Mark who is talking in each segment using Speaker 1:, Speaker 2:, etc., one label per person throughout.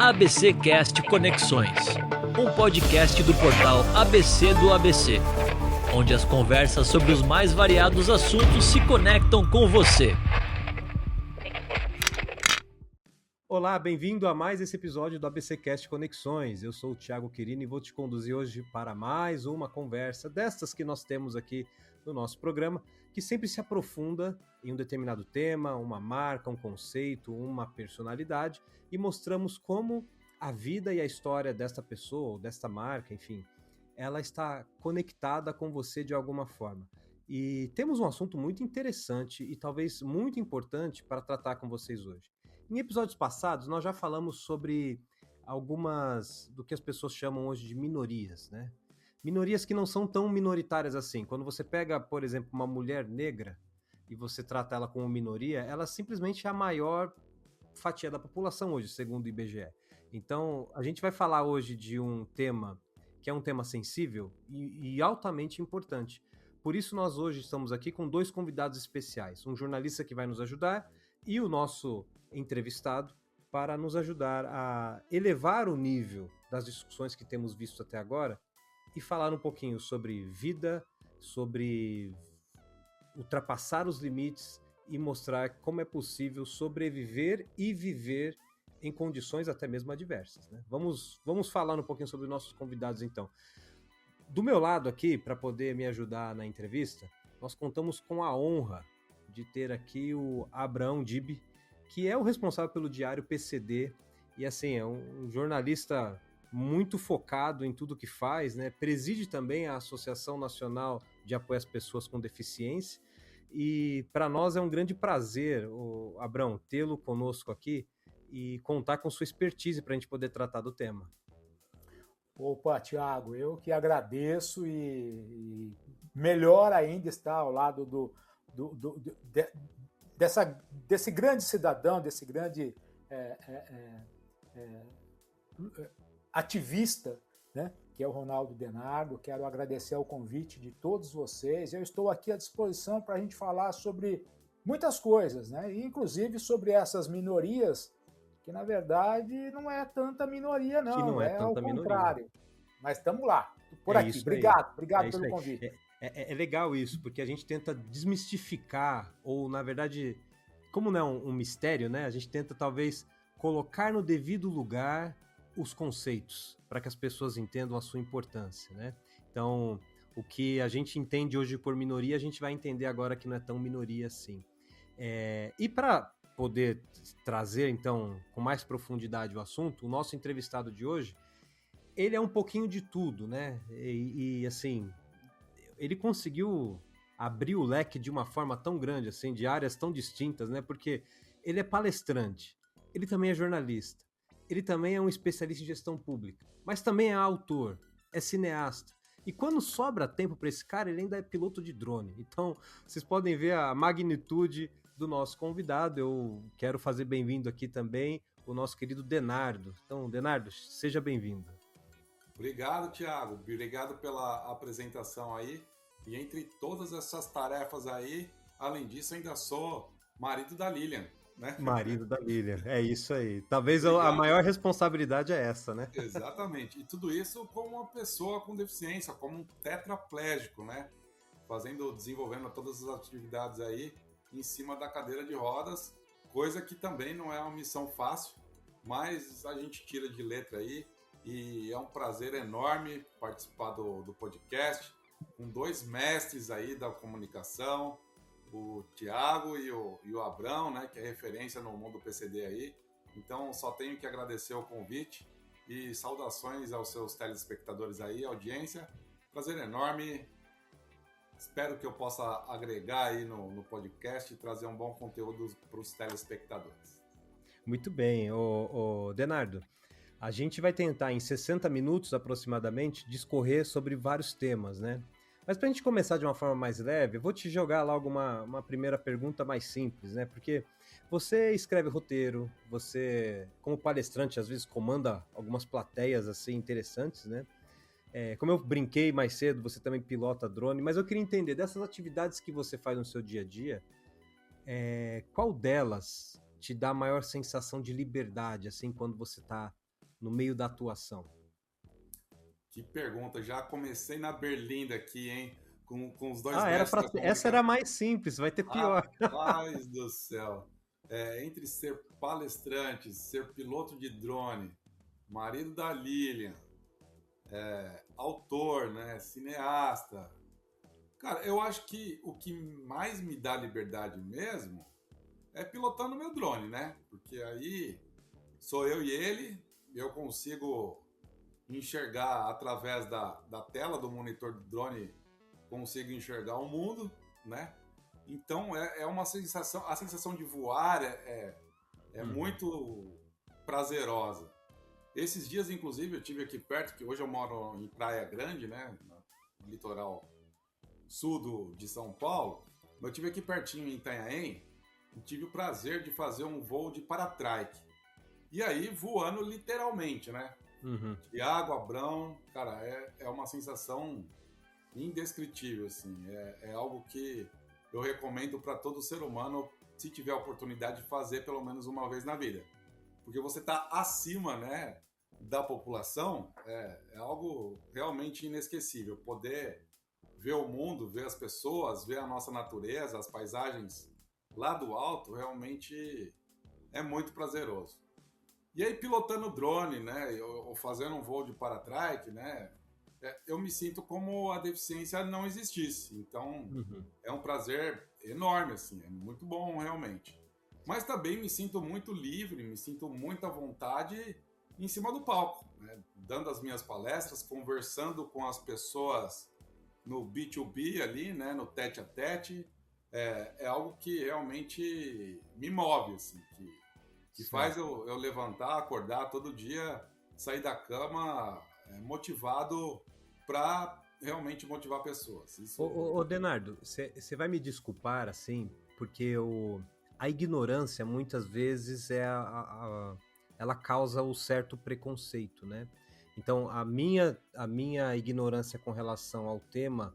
Speaker 1: ABC Cast Conexões, um podcast do portal ABC do ABC, onde as conversas sobre os mais variados assuntos se conectam com você.
Speaker 2: Olá, bem-vindo a mais esse episódio do ABC Cast Conexões. Eu sou o Thiago Quirino e vou te conduzir hoje para mais uma conversa destas que nós temos aqui no nosso programa, que sempre se aprofunda em um determinado tema, uma marca, um conceito, uma personalidade, e mostramos como a vida e a história desta pessoa, ou desta marca, enfim, ela está conectada com você de alguma forma. E temos um assunto muito interessante e talvez muito importante para tratar com vocês hoje. Em episódios passados, nós já falamos sobre algumas do que as pessoas chamam hoje de minorias, né? Minorias que não são tão minoritárias assim. Quando você pega, por exemplo, uma mulher negra e você trata ela como minoria, ela simplesmente é a maior fatia da população hoje, segundo o IBGE. Então, a gente vai falar hoje de um tema que é um tema sensível e altamente importante. Por isso, nós hoje estamos aqui com dois convidados especiais. Um jornalista que vai nos ajudar e o nosso entrevistado para nos ajudar a elevar o nível das discussões que temos visto até agora e falar um pouquinho sobre vida, sobre ultrapassar os limites e mostrar como é possível sobreviver e viver em condições até mesmo adversas, né? Vamos falar um pouquinho sobre nossos convidados então. Do meu lado aqui, para poder me ajudar na entrevista, nós contamos com a honra de ter aqui o Abraão Dib, que é o responsável pelo diário PCD, e assim, é um jornalista muito focado em tudo que faz, né? Preside também a Associação Nacional de Apoio às Pessoas com Deficiência, e para nós é um grande prazer, Abraão, tê-lo conosco aqui e contar com sua expertise para a gente poder tratar do tema.
Speaker 3: Opa, Thiago, eu que agradeço e melhor ainda estar ao lado desse grande cidadão, desse grande ativista, né, que é o Ronaldo Denardo. Quero agradecer o convite de todos vocês. Eu estou aqui à disposição para a gente falar sobre muitas coisas, né, inclusive sobre essas minorias, que na verdade não é tanta minoria, não.
Speaker 2: Que não é
Speaker 3: ao
Speaker 2: tanta
Speaker 3: contrário.
Speaker 2: Minoria.
Speaker 3: Mas estamos lá, por aqui. Obrigado pelo convite.
Speaker 2: É legal isso, porque a gente tenta desmistificar, ou na verdade, como não é um mistério, né? A gente tenta talvez colocar no devido lugar os conceitos, para que as pessoas entendam a sua importância, né? Então, o que a gente entende hoje por minoria, a gente vai entender agora que não é tão minoria assim. E para poder trazer, então, com mais profundidade o assunto, o nosso entrevistado de hoje, ele é um pouquinho de tudo, né? E assim, ele conseguiu abrir o leque de uma forma tão grande, assim, de áreas tão distintas, né? Porque ele é palestrante, ele também é jornalista, ele também é um especialista em gestão pública, mas também é autor, é cineasta. E quando sobra tempo para esse cara, ele ainda é piloto de drone. Então, vocês podem ver a magnitude do nosso convidado. Eu quero fazer bem-vindo aqui também o nosso querido Denardo. Então, Denardo, seja bem-vindo.
Speaker 4: Obrigado, Thiago. Obrigado pela apresentação aí. E entre todas essas tarefas aí, além disso, ainda sou marido da Lilian, né?
Speaker 2: Marido da Lilian, é isso aí. Talvez a maior responsabilidade é essa, né?
Speaker 4: Exatamente. E tudo isso como uma pessoa com deficiência, como um tetraplégico, né? Desenvolvendo todas as atividades aí em cima da cadeira de rodas, coisa que também não é uma missão fácil, mas a gente tira de letra aí. E é um prazer enorme participar do podcast com dois mestres aí da comunicação, o Thiago e o Abrão, né, que é referência no mundo PCD aí. Então, só tenho que agradecer o convite e saudações aos seus telespectadores aí, audiência. Prazer enorme. Espero que eu possa agregar aí no podcast e trazer um bom conteúdo para os telespectadores.
Speaker 2: Muito bem, Denardo. A gente vai tentar, em 60 minutos aproximadamente, discorrer sobre vários temas, né? Mas para a gente começar de uma forma mais leve, eu vou te jogar logo uma primeira pergunta mais simples, né? Porque você escreve roteiro, você, como palestrante, às vezes comanda algumas plateias assim interessantes, né? Como eu brinquei mais cedo, você também pilota drone, mas eu queria entender, dessas atividades que você faz no seu dia a dia, qual delas te dá a maior sensação de liberdade, assim, quando você está no meio da atuação?
Speaker 4: Que pergunta, já comecei na berlinda aqui, hein? Com os dois
Speaker 2: Essa era mais simples, vai ter pior.
Speaker 4: Rapaz do céu. Entre ser palestrante, ser piloto de drone, marido da Lilian, autor, né, cineasta. Cara, eu acho que o que mais me dá liberdade mesmo é pilotando meu drone, né? Porque aí sou eu e ele, eu consigo enxergar através da tela do monitor do drone, consigo enxergar o mundo, né? Então é uma sensação, a sensação de voar é muito prazerosa. Esses dias, inclusive, eu tive aqui perto, que hoje eu moro em Praia Grande, né? No litoral sul de São Paulo. Eu tive aqui pertinho em Itanhaém e tive o prazer de fazer um voo de paratrike. E aí, voando literalmente, né? Thiago, Abrão, cara, é uma sensação indescritível, assim. É algo que eu recomendo para todo ser humano, se tiver a oportunidade de fazer pelo menos uma vez na vida. Porque você está acima, né, da população, é algo realmente inesquecível. Poder ver o mundo, ver as pessoas, ver a nossa natureza, as paisagens lá do alto, realmente é muito prazeroso. E aí, pilotando drone, né, ou fazendo um voo de paratrike, né, eu me sinto como a deficiência não existisse. Então, é um prazer enorme, assim, é muito bom, realmente. Mas também me sinto muito livre, me sinto muito à vontade em cima do palco, né, dando as minhas palestras, conversando com as pessoas no B2B ali, né, no tete a tete. É algo que realmente me move, assim, que faz eu levantar, acordar todo dia, sair da cama motivado para realmente motivar pessoas. Isso...
Speaker 2: Ô Denardo, você vai me desculpar, assim, porque a ignorância, muitas vezes, ela causa o certo preconceito, né? Então, a minha ignorância com relação ao tema,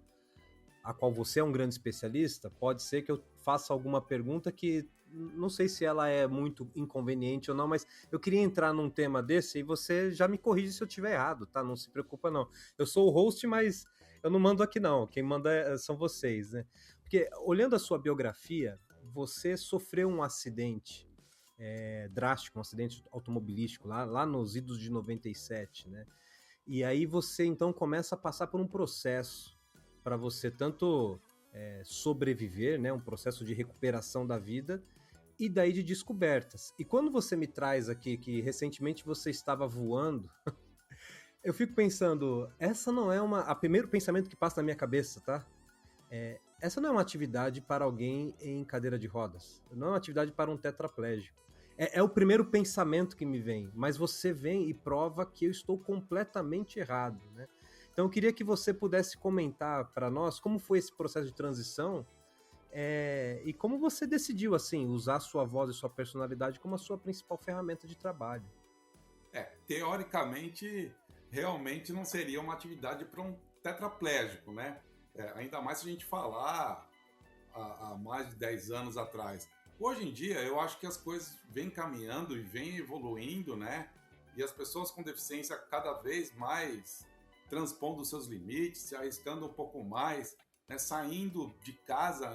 Speaker 2: a qual você é um grande especialista, pode ser que eu faça alguma pergunta que não sei se ela é muito inconveniente ou não, mas eu queria entrar num tema desse e você já me corrige se eu estiver errado, tá? Não se preocupa, não. Eu sou o host, mas eu não mando aqui, não. Quem manda são vocês, né? Porque, olhando a sua biografia, você sofreu um acidente drástico, um acidente automobilístico, lá nos idos de 97, né? E aí você, então, começa a passar por um processo para você tanto sobreviver, né? Um processo de recuperação da vida e daí de descobertas. E quando você me traz aqui que recentemente você estava voando, eu fico pensando, essa não é o primeiro pensamento que passa na minha cabeça, tá? Essa não é uma atividade para alguém em cadeira de rodas, não é uma atividade para um tetraplégico. É o primeiro pensamento que me vem, mas você vem e prova que eu estou completamente errado, né? Então eu queria que você pudesse comentar para nós como foi esse processo de transição e como você decidiu, assim, usar sua voz e sua personalidade como a sua principal ferramenta de trabalho.
Speaker 4: Teoricamente, realmente não seria uma atividade para um tetraplégico, né? Ainda mais se a gente falar há mais de 10 anos atrás. Hoje em dia, eu acho que as coisas vêm caminhando e vêm evoluindo, né? E as pessoas com deficiência cada vez mais transpondo os seus limites, se arriscando um pouco mais, né? Saindo de casa,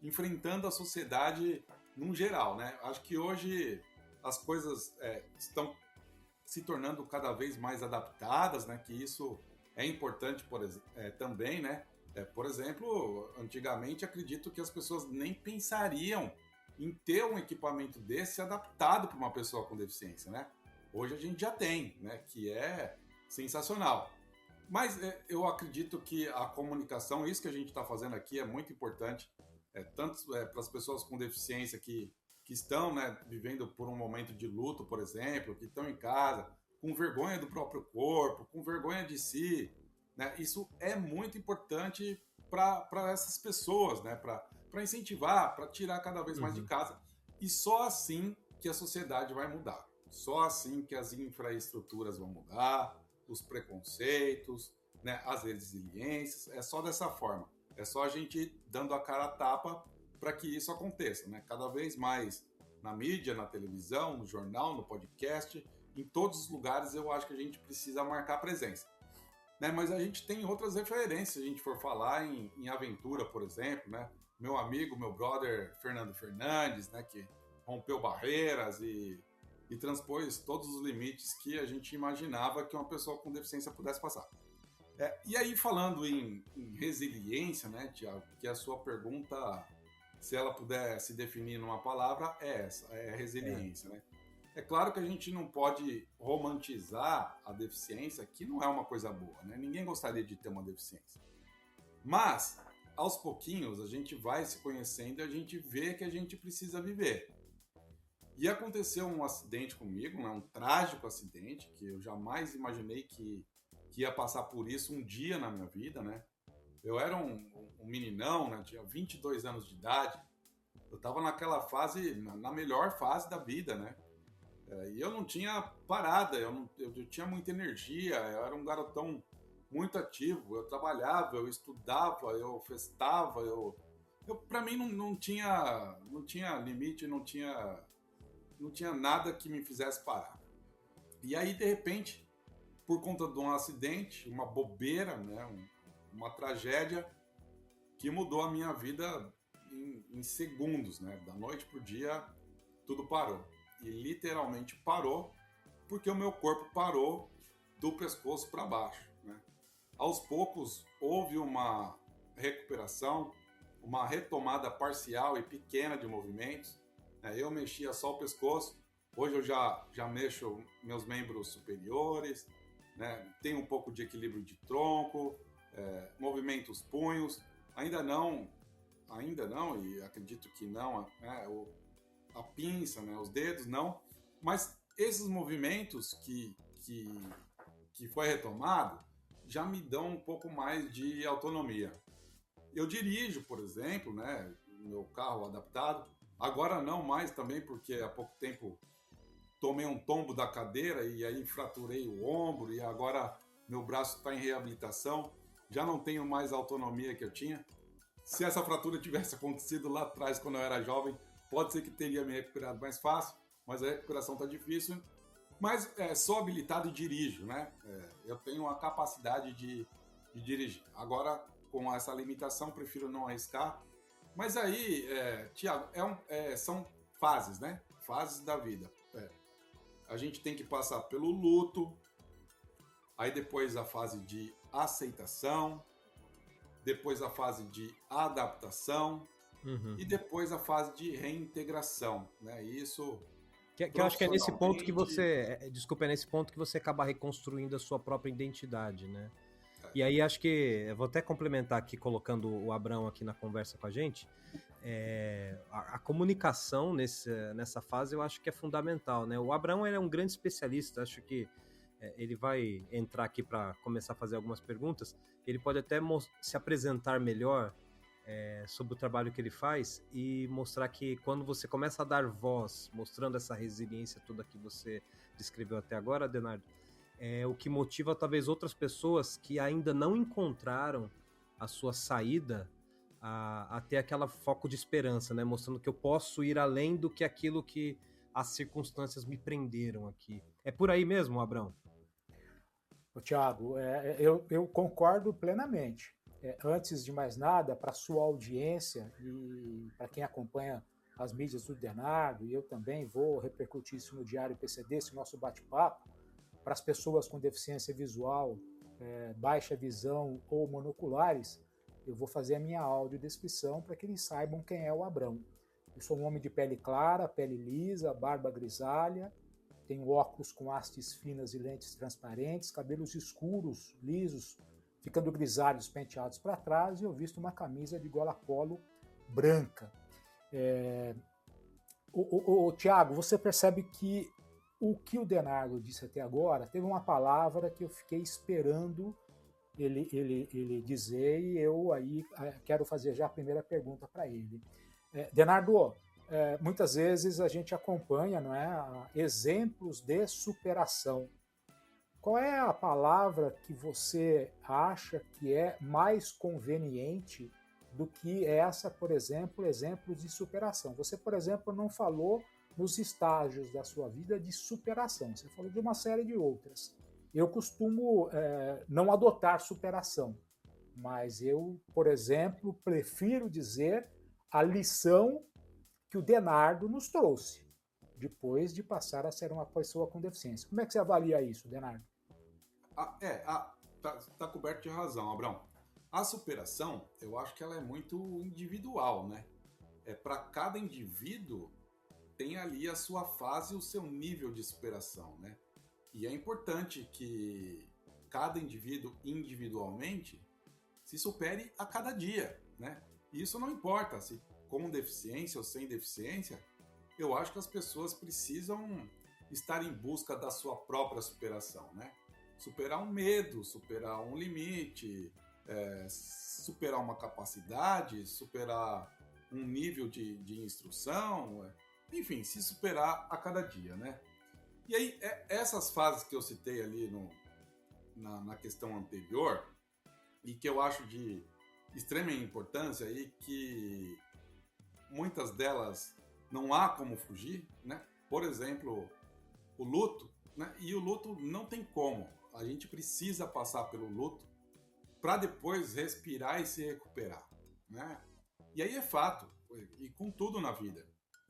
Speaker 4: enfrentando a sociedade num geral, né? Acho que hoje as coisas estão se tornando cada vez mais adaptadas, né? Que isso é importante também, né? Por exemplo, antigamente acredito que as pessoas nem pensariam em ter um equipamento desse adaptado para uma pessoa com deficiência, né? Hoje a gente já tem, né? Que é sensacional. Mas eu acredito que a comunicação, isso que a gente está fazendo aqui é muito importante, tanto para as pessoas com deficiência que estão, né, vivendo por um momento de luto, por exemplo, que estão em casa, com vergonha do próprio corpo, com vergonha de si, né? Isso é muito importante para essas pessoas, né? Para incentivar, para tirar cada vez mais de casa. E só assim que a sociedade vai mudar. Só assim que as infraestruturas vão mudar, os preconceitos, né? As resiliências. É só dessa forma. É só a gente dando a cara a tapa para que isso aconteça, né? Cada vez mais na mídia, na televisão, no jornal, no podcast, em todos os lugares eu acho que a gente precisa marcar presença. Né? Mas a gente tem outras referências, se a gente for falar em aventura, por exemplo, né? Meu amigo, meu brother Fernando Fernandes, né? Que rompeu barreiras e transpôs todos os limites que a gente imaginava que uma pessoa com deficiência pudesse passar. E aí, falando em resiliência, né, Tiago, que a sua pergunta, se ela puder se definir numa palavra, é essa, é resiliência, né? É claro que a gente não pode romantizar a deficiência, que não é uma coisa boa, né? Ninguém gostaria de ter uma deficiência. Mas, aos pouquinhos, a gente vai se conhecendo e a gente vê que a gente precisa viver. E aconteceu um acidente comigo, né? Um trágico acidente, que eu jamais imaginei que ia passar por isso um dia na minha vida, né? Eu era um meninão, né? Tinha 22 anos de idade. Eu estava naquela fase, na melhor fase da vida, né? E eu não tinha parada, eu tinha muita energia, eu era um garotão muito ativo, eu trabalhava, eu estudava, eu festava, para mim não tinha limite, não tinha nada que me fizesse parar. E aí, de repente, por conta de um acidente, uma bobeira, né, uma tragédia que mudou a minha vida em segundos, né? Da noite pro dia, tudo parou. E literalmente parou, porque o meu corpo parou do pescoço para baixo, né? Aos poucos, houve uma recuperação, uma retomada parcial e pequena de movimentos. Eu mexia só o pescoço, hoje eu já mexo meus membros superiores, né? Tenho um pouco de equilíbrio de tronco, movimento os punhos, ainda não, e acredito que não, né? A pinça, né? Os dedos, não, mas esses movimentos que foi retomado já me dão um pouco mais de autonomia. Eu dirijo, por exemplo, né? Meu carro adaptado, agora não mais também, porque há pouco tempo tomei um tombo da cadeira e aí fraturei o ombro e agora meu braço está em reabilitação, já não tenho mais a autonomia que eu tinha. Se essa fratura tivesse acontecido lá atrás, quando eu era jovem, pode ser que teria me recuperado mais fácil, mas a recuperação está difícil. Mas sou habilitado e dirijo, né? Eu tenho a capacidade de dirigir. Agora, com essa limitação, prefiro não arriscar. Mas aí, Tiago, são fases, né? Fases da vida. A gente tem que passar pelo luto, aí depois a fase de aceitação, depois a fase de adaptação, e depois a fase de reintegração, né? Isso...
Speaker 2: Que eu acho que é nesse ponto que você... Desculpa, é nesse ponto que você acaba reconstruindo a sua própria identidade, né? E aí acho que... Eu vou até complementar aqui, colocando o Abrão aqui na conversa com a gente. A comunicação nessa fase eu acho que é fundamental, né? O Abrão ele é um grande especialista, acho que ele vai entrar aqui para começar a fazer algumas perguntas. Ele pode até se apresentar melhor sobre o trabalho que ele faz e mostrar que quando você começa a dar voz, mostrando essa resiliência toda que você descreveu até agora, Denardo, o que motiva talvez outras pessoas que ainda não encontraram a sua saída a ter aquela foco de esperança, né? Mostrando que eu posso ir além do que aquilo que as circunstâncias me prenderam aqui. É por aí mesmo, Abrão?
Speaker 3: Tiago, eu concordo plenamente. Antes de mais nada, para a sua audiência e para quem acompanha as mídias do Denardo, e eu também vou repercutir isso no Diário PCD, esse nosso bate-papo, para as pessoas com deficiência visual, baixa visão ou monoculares, eu vou fazer a minha audiodescrição para que eles saibam quem é o Abrão. Eu sou um homem de pele clara, pele lisa, barba grisalha, tenho óculos com hastes finas e lentes transparentes, cabelos escuros, lisos, ficando grisalhos penteados para trás, e eu visto uma camisa de gola polo branca. Tiago, você percebe que o que o Denardo disse até agora teve uma palavra que eu fiquei esperando ele dizer, e eu aí quero fazer já a primeira pergunta para ele. Denardo, muitas vezes a gente acompanha, não é, exemplos de superação. Qual é a palavra que você acha que é mais conveniente do que essa, por exemplo, exemplos de superação? Você, por exemplo, não falou nos estágios da sua vida de superação. Você falou de uma série de outras. Eu costumo não adotar superação, mas eu, por exemplo, prefiro dizer a lição que o Denardo nos trouxe, depois de passar a ser uma pessoa com deficiência. Como é que você avalia isso, Denardo?
Speaker 4: Tá coberto de razão, Abrão. A superação, eu acho que ela é muito individual, né? Para cada indivíduo tem ali a sua fase e o seu nível de superação, né? E é importante que cada indivíduo individualmente se supere a cada dia, né? E isso não importa se com deficiência ou sem deficiência, eu acho que as pessoas precisam estar em busca da sua própria superação, né? Superar um medo, superar um limite, superar uma capacidade, superar um nível de instrução, enfim, se superar a cada dia, né? E aí, essas fases que eu citei ali na questão anterior, e que eu acho de extrema importância e que muitas delas não há como fugir, né? Por exemplo, o luto, né? E o luto não tem como. A gente precisa passar pelo luto para depois respirar e se recuperar, né? E aí é fato, e com tudo na vida.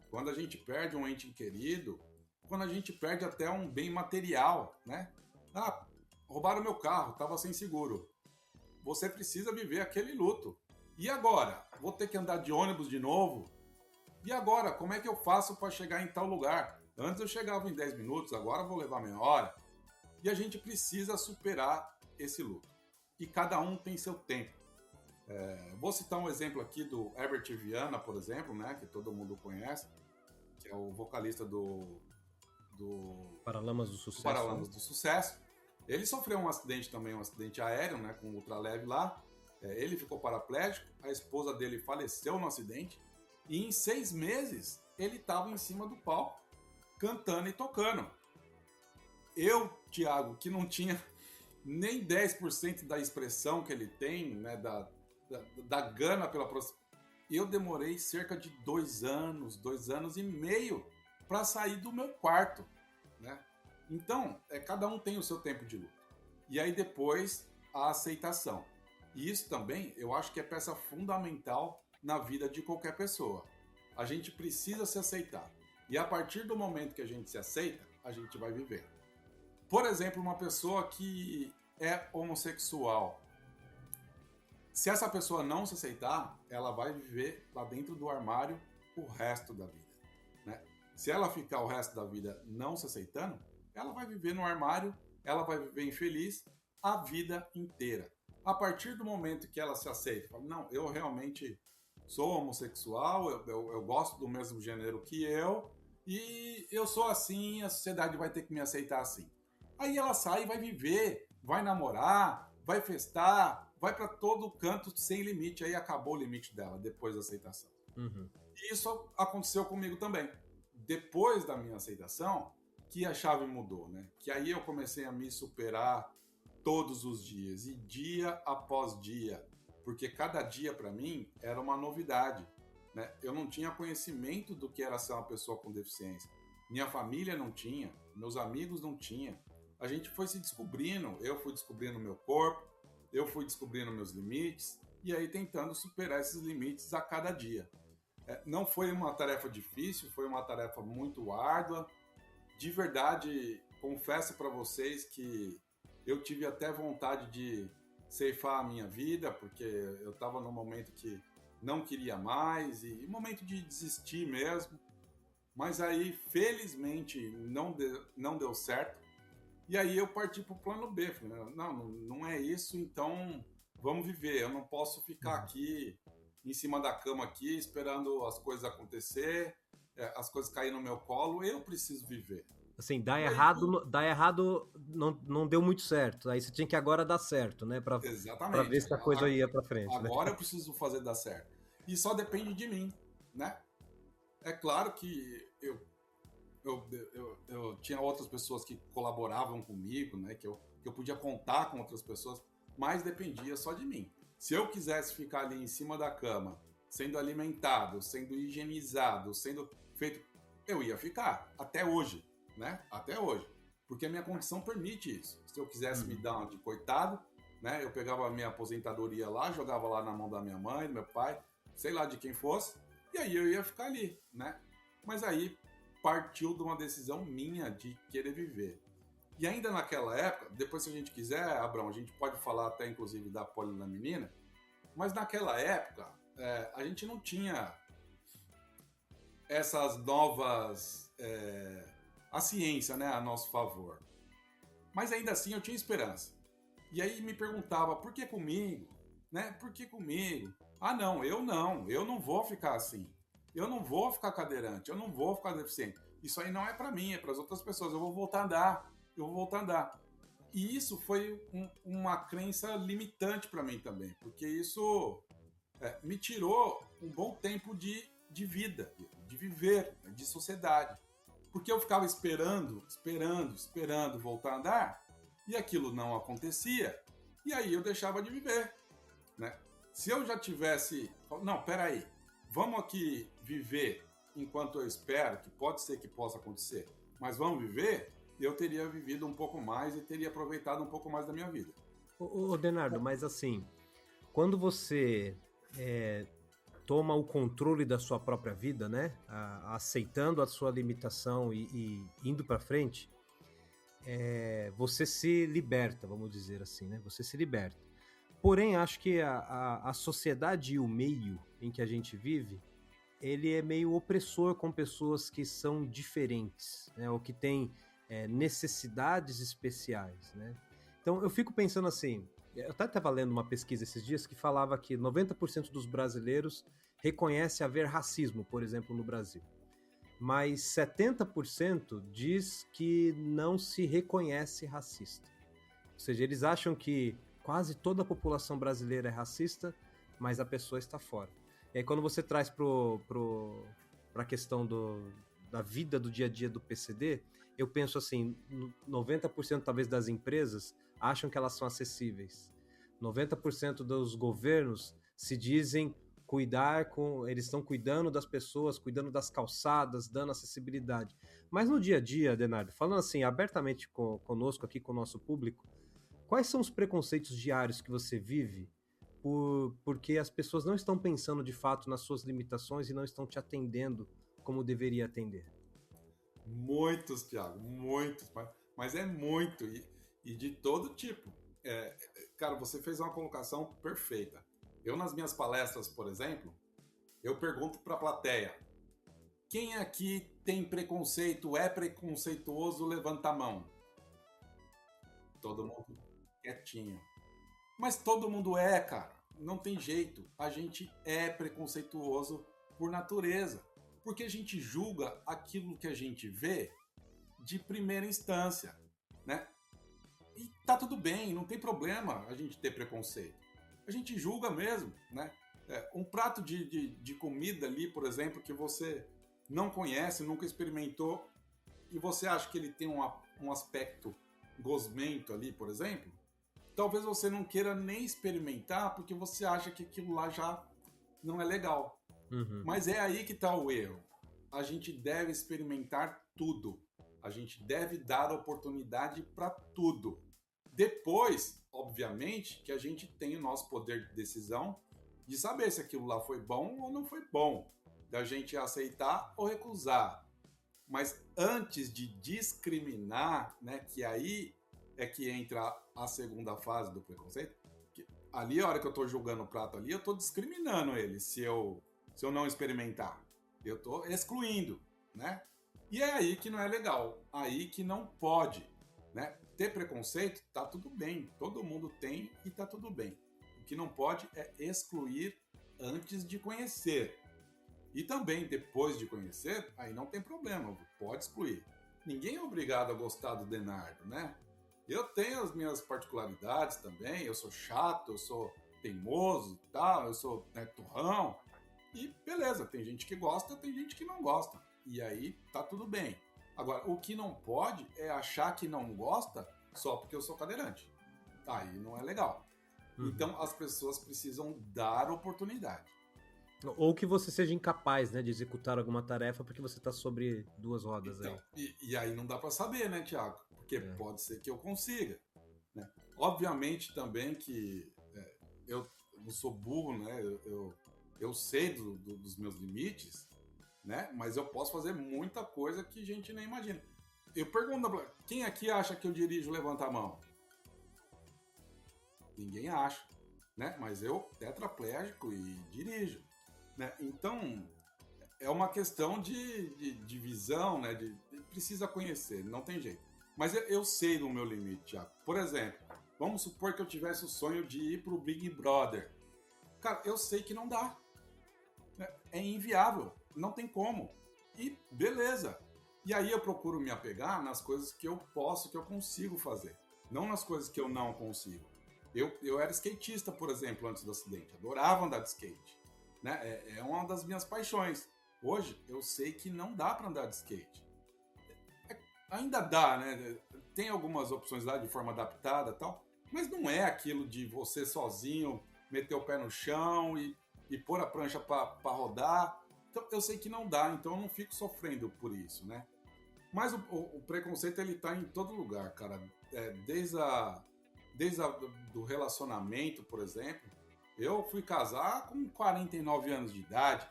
Speaker 4: Quando a gente perde um ente querido, quando a gente perde até um bem material, né? Roubaram meu carro, estava sem seguro. Você precisa viver aquele luto. E agora? Vou ter que andar de ônibus de novo? E agora? Como é que eu faço para chegar em tal lugar? Antes eu chegava em 10 minutos, agora vou levar meia hora. E a gente precisa superar esse luto. E cada um tem seu tempo. Vou citar um exemplo aqui do Herbert Viana, por exemplo, né, que todo mundo conhece, que é o vocalista do
Speaker 2: Paralamas do Sucesso.
Speaker 4: Paralamas do Sucesso. Ele sofreu um acidente também, um acidente aéreo, né, com ultraleve lá. Ele ficou paraplégico, a esposa dele faleceu no acidente, e em 6 meses ele estava em cima do palco, cantando e tocando. Eu, Thiago, que não tinha nem 10% da expressão que ele tem, né, da gana pela eu demorei cerca de 2 anos e meio para sair do meu quarto, né? Então, cada um tem o seu tempo de luto. E aí depois a aceitação. E isso também, eu acho que é peça fundamental na vida de qualquer pessoa. A gente precisa se aceitar. E a partir do momento que a gente se aceita, a gente vai viver. Por exemplo, uma pessoa que é homossexual. Se essa pessoa não se aceitar, ela vai viver lá dentro do armário o resto da vida, né? Se ela ficar o resto da vida não se aceitando, ela vai viver no armário, ela vai viver infeliz a vida inteira. A partir do momento que ela se aceita, fala, não, eu realmente sou homossexual, eu gosto do mesmo gênero que eu, e eu sou assim, a sociedade vai ter que me aceitar assim. Aí ela sai e vai viver, vai namorar, vai festar, vai para todo canto sem limite. Aí acabou o limite dela, depois da aceitação.
Speaker 2: Uhum.
Speaker 4: E isso aconteceu comigo também. Depois da minha aceitação, que a chave mudou, né? Que aí eu comecei a me superar todos os dias, e dia após dia. Porque cada dia, para mim, era uma novidade, né? Eu não tinha conhecimento do que era ser uma pessoa com deficiência. Minha família não tinha, meus amigos não tinham. A gente foi se descobrindo, eu fui descobrindo meu corpo, eu fui descobrindo meus limites, e aí tentando superar esses limites a cada dia. Não foi uma tarefa difícil, foi uma tarefa muito árdua. De verdade, confesso para vocês que eu tive até vontade de ceifar a minha vida, porque eu estava num momento que não queria mais, e momento de desistir mesmo. Mas aí, felizmente, não deu certo. E aí eu parti para o plano B. Falei, não é isso, então vamos viver. Eu não posso ficar aqui em cima da cama aqui esperando as coisas acontecer, as coisas caírem no meu colo. Eu preciso viver.
Speaker 2: Assim, dar errado não deu muito certo. Aí você tinha que agora dar certo, né? Para ver se a coisa ia para frente.
Speaker 4: Agora
Speaker 2: né?
Speaker 4: Eu preciso fazer dar certo. E só depende de mim, né? É claro que eu tinha outras pessoas que colaboravam comigo, né? Que eu podia contar com outras pessoas, mas dependia só de mim. Se eu quisesse ficar ali em cima da cama, sendo alimentado, sendo higienizado, sendo feito eu ia ficar, até hoje, né? Até hoje. Porque a minha condição permite isso. Se eu quisesse me dar uma de coitado, né? Eu pegava a minha aposentadoria lá, jogava lá na mão da minha mãe, do meu pai, sei lá de quem fosse, e aí eu ia ficar ali, né? Mas aí partiu de uma decisão minha de querer viver. E ainda naquela época, depois se a gente quiser, Abrão, a gente pode falar até inclusive da polilaminina, mas naquela época a gente não tinha essas novas... a ciência, né, a nosso favor. Mas ainda assim eu tinha esperança. E aí me perguntava, por que comigo? Né? Por que comigo? Ah, não, eu não vou ficar assim. Eu não vou ficar cadeirante, eu não vou ficar deficiente. Isso aí não é para mim, é para as outras pessoas. Eu vou voltar a andar. E isso foi uma crença limitante para mim também, porque isso me tirou um bom tempo de vida, de viver, de sociedade. Porque eu ficava esperando voltar a andar, e aquilo não acontecia, e aí eu deixava de viver, né? Se eu já tivesse... Não, peraí, vamos aqui viver enquanto eu espero, que pode ser que possa acontecer, mas vamos viver, eu teria vivido um pouco mais e teria aproveitado um pouco mais da minha vida.
Speaker 2: Ô, Denardo, mas assim, quando você toma o controle da sua própria vida, né? Aceitando a sua limitação e indo para frente, você se liberta, vamos dizer assim, né? Você se liberta. Porém, acho que a sociedade e o meio em que a gente vive, ele é meio opressor com pessoas que são diferentes, né? Ou que têm necessidades especiais, né? Então, eu fico pensando assim, eu até estava lendo uma pesquisa esses dias que falava que 90% dos brasileiros reconhece haver racismo, por exemplo, no Brasil. Mas 70% diz que não se reconhece racista. Ou seja, eles acham que quase toda a população brasileira é racista, mas a pessoa está fora. E aí quando você traz para a questão da vida do dia a dia do PCD, eu penso assim, 90% talvez das empresas acham que elas são acessíveis. 90% dos governos se dizem eles estão cuidando das pessoas, cuidando das calçadas, dando acessibilidade. Mas no dia a dia, Denardo, falando assim abertamente conosco aqui, com o nosso público, quais são os preconceitos diários que você vive porque as pessoas não estão pensando de fato nas suas limitações e não estão te atendendo como deveria atender?
Speaker 4: Muitos, Thiago, muitos, mas é muito, e de todo tipo. Cara, você fez uma colocação perfeita. Eu, nas minhas palestras, por exemplo, eu pergunto para a plateia, quem aqui tem preconceito, é preconceituoso, levanta a mão. Todo mundo quietinho. Mas todo mundo cara, não tem jeito. A gente é preconceituoso por natureza, porque a gente julga aquilo que a gente vê de primeira instância, né? E tá tudo bem, não tem problema a gente ter preconceito. A gente julga mesmo, né? Um prato de comida ali, por exemplo, que você não conhece, nunca experimentou, e você acha que ele tem um aspecto gosmento ali, por exemplo, talvez você não queira nem experimentar porque você acha que aquilo lá já não é legal.
Speaker 2: Uhum.
Speaker 4: Mas é aí que está o erro. A gente deve experimentar tudo. A gente deve dar oportunidade para tudo. Depois, obviamente, que a gente tem o nosso poder de decisão de saber se aquilo lá foi bom ou não foi bom, da gente aceitar ou recusar. Mas antes de discriminar, né, que aí é que entra a segunda fase do preconceito, que ali, a hora que eu estou julgando o prato ali, eu estou discriminando ele, se eu não experimentar. Eu estou excluindo, né? E é aí que não é legal, aí que não pode, né? Ter preconceito, tá tudo bem, todo mundo tem e tá tudo bem. O que não pode é excluir antes de conhecer. E também, depois de conhecer, aí não tem problema, pode excluir. Ninguém é obrigado a gostar do Denardo, né? Eu tenho as minhas particularidades também, eu sou chato, eu sou teimoso, tal, eu sou torrão. E beleza, tem gente que gosta, tem gente que não gosta. E aí tá tudo bem. Agora, o que não pode é achar que não gosta só porque eu sou cadeirante. Aí não é legal. Uhum. Então, as pessoas precisam dar oportunidade.
Speaker 2: Ou que você seja incapaz, né, de executar alguma tarefa porque você está sobre duas rodas
Speaker 4: Então,
Speaker 2: aí.
Speaker 4: e aí não dá para saber, né, Thiago? Porque pode ser que eu consiga, né? Obviamente também que eu não sou burro, né? Eu sei dos meus limites, né? Mas eu posso fazer muita coisa que a gente nem imagina. Eu pergunto, quem aqui acha que eu dirijo, levanta a mão? Ninguém acha, né? Mas eu, tetraplégico, e dirijo, né? Então, é uma questão de visão, né? Precisa conhecer, não tem jeito. Mas eu sei do meu limite, Thiago. Por exemplo, vamos supor que eu tivesse o sonho de ir pro Big Brother. Cara, eu sei que não dá. É inviável, não tem como. E beleza. E aí eu procuro me apegar nas coisas que eu posso, que eu consigo fazer. Não nas coisas que eu não consigo. Eu era skatista, por exemplo, antes do acidente. Adorava andar de skate, né? É uma das minhas paixões. Hoje, eu sei que não dá para andar de skate. Ainda dá, né? Tem algumas opções lá de forma adaptada e tal, mas não é aquilo de você sozinho meter o pé no chão e pôr a prancha para rodar. Então, eu sei que não dá, então eu não fico sofrendo por isso, né? Mas o preconceito, ele tá em todo lugar, cara. Desde do relacionamento, por exemplo. Eu fui casar com 49 anos de idade,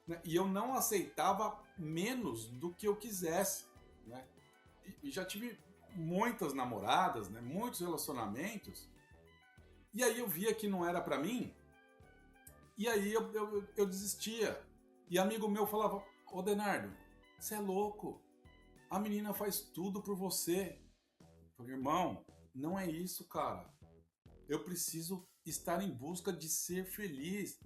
Speaker 4: né? E eu não aceitava menos do que eu quisesse, né? E já tive muitas namoradas, né? Muitos relacionamentos. E aí eu via que não era pra mim. E aí eu desistia. E amigo meu falava: ô Denardo, você é louco. A menina faz tudo por você. Eu falei: irmão, não é isso, cara. Eu preciso estar em busca de ser feliz,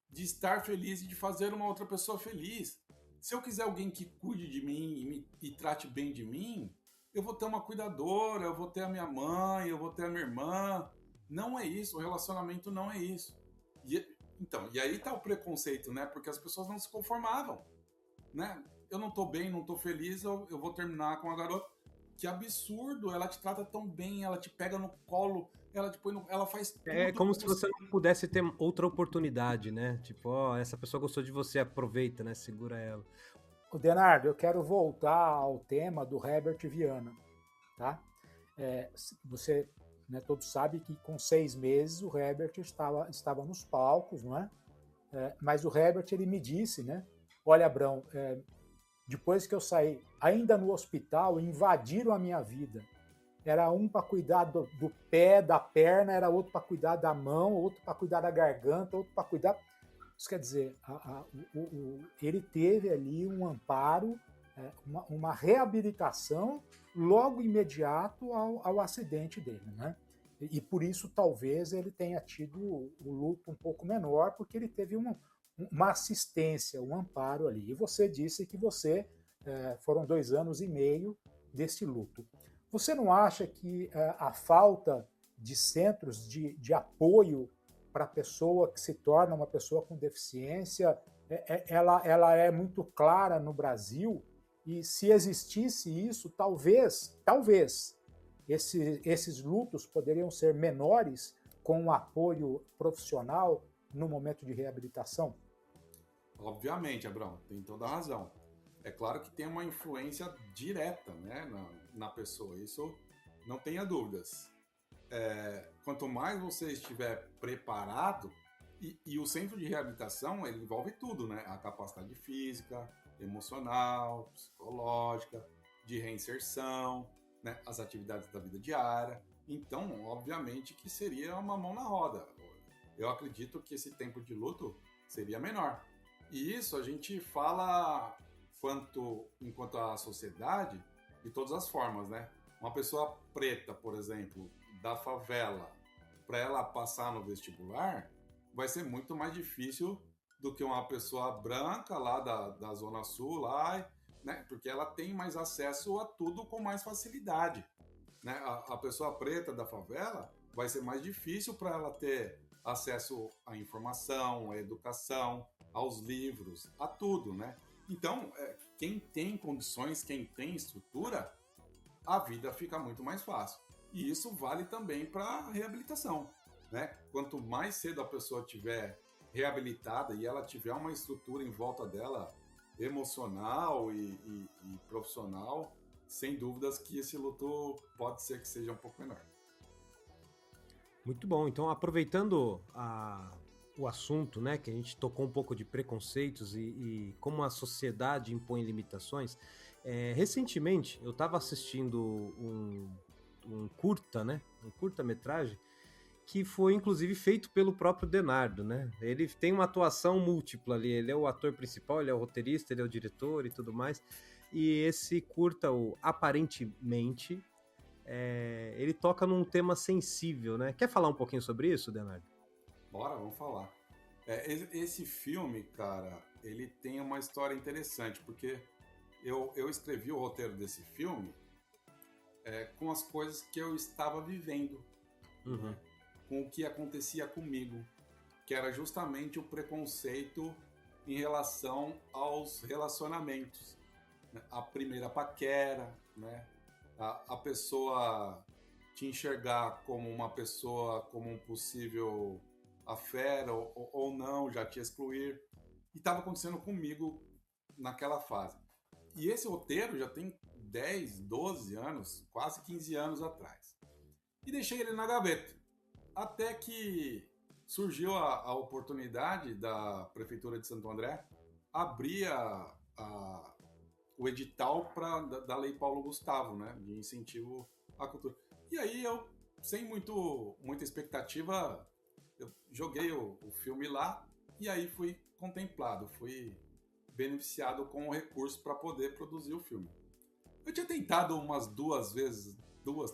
Speaker 4: de estar feliz e de fazer uma outra pessoa feliz. Se eu quiser alguém que cuide de mim e trate bem de mim, eu vou ter uma cuidadora, eu vou ter a minha mãe, eu vou ter a minha irmã. Não é isso, o relacionamento não é isso. E aí tá o preconceito, né? Porque as pessoas não se conformavam, né? Eu não tô bem, não tô feliz, eu vou terminar com a garota. Que absurdo, ela te trata tão bem, ela te pega no colo, ela te põe ela faz tudo.
Speaker 2: É como se você não pudesse ter outra oportunidade, né? Tipo, ó, essa pessoa gostou de você, aproveita, né? Segura ela.
Speaker 3: O Denardo, eu quero voltar ao tema do Herbert Viana, tá? Você, né, todos sabem que com 6 meses o Herbert estava nos palcos, não é? Mas o Herbert, ele me disse, né? Olha, Abrão, depois que eu saí, ainda no hospital, invadiram a minha vida. Era um para cuidar do pé, da perna, era outro para cuidar da mão, outro para cuidar da garganta, outro para cuidar... Isso quer dizer, ele teve ali um amparo, uma reabilitação logo imediato ao acidente dele, né? E por isso talvez ele tenha tido o luto um pouco menor, porque ele teve uma assistência, um amparo ali. E você disse que foram 2 anos e meio desse luto. Você não acha que a falta de centros de apoio para a pessoa que se torna uma pessoa com deficiência, ela é muito clara no Brasil? E se existisse isso, talvez esses lutos poderiam ser menores com um apoio profissional no momento de reabilitação?
Speaker 4: Obviamente, Abrão, tem toda a razão. É claro que tem uma influência direta, né, na pessoa, isso não tenha dúvidas. Quanto mais você estiver preparado, e o centro de reabilitação, ele envolve tudo, né? A capacidade física, emocional, psicológica, de reinserção, né? As atividades da vida diária. Então, obviamente que seria uma mão na roda. Eu acredito que esse tempo de luto seria menor. E isso a gente fala enquanto a sociedade, de todas as formas, né? Uma pessoa preta, por exemplo, da favela, para ela passar no vestibular, vai ser muito mais difícil do que uma pessoa branca lá da Zona Sul, lá, né? Porque ela tem mais acesso a tudo com mais facilidade, né? A pessoa preta da favela vai ser mais difícil para ela ter acesso à informação, à educação, aos livros, a tudo, né? Então, quem tem condições, quem tem estrutura, a vida fica muito mais fácil. E isso vale também para a reabilitação, né? Quanto mais cedo a pessoa tiver reabilitada e ela tiver uma estrutura em volta dela emocional e profissional, sem dúvidas que esse luto pode ser que seja um pouco menor.
Speaker 2: Muito bom. Então, aproveitando o assunto, né, que a gente tocou um pouco de preconceitos e como a sociedade impõe limitações, recentemente eu estava assistindo um curta, né, um curta-metragem, que foi inclusive feito pelo próprio Denardo, né? Ele tem uma atuação múltipla ali, ele é o ator principal, ele é o roteirista, ele é o diretor e tudo mais. E esse curta, o Aparentemente, ele toca num tema sensível, né? Quer falar um pouquinho sobre isso, Denardo?
Speaker 4: Bora, vamos falar. Esse filme, cara, ele tem uma história interessante, porque eu escrevi o roteiro desse filme com as coisas que eu estava vivendo, né? Com o que acontecia comigo, que era justamente o preconceito em relação aos relacionamentos, né? A primeira paquera, né? A pessoa te enxergar como uma pessoa, como um possível affair ou não, já te excluir. E estava acontecendo comigo naquela fase. E esse roteiro já tem 10, 12 anos, quase 15 anos atrás. E deixei ele na gaveta. Até que surgiu a oportunidade da Prefeitura de Santo André abrir o edital da Lei Paulo Gustavo, né, de incentivo à cultura. E aí eu, sem muita expectativa, eu joguei o filme lá e aí fui contemplado, fui beneficiado com o recurso para poder produzir o filme. Eu tinha tentado umas 2,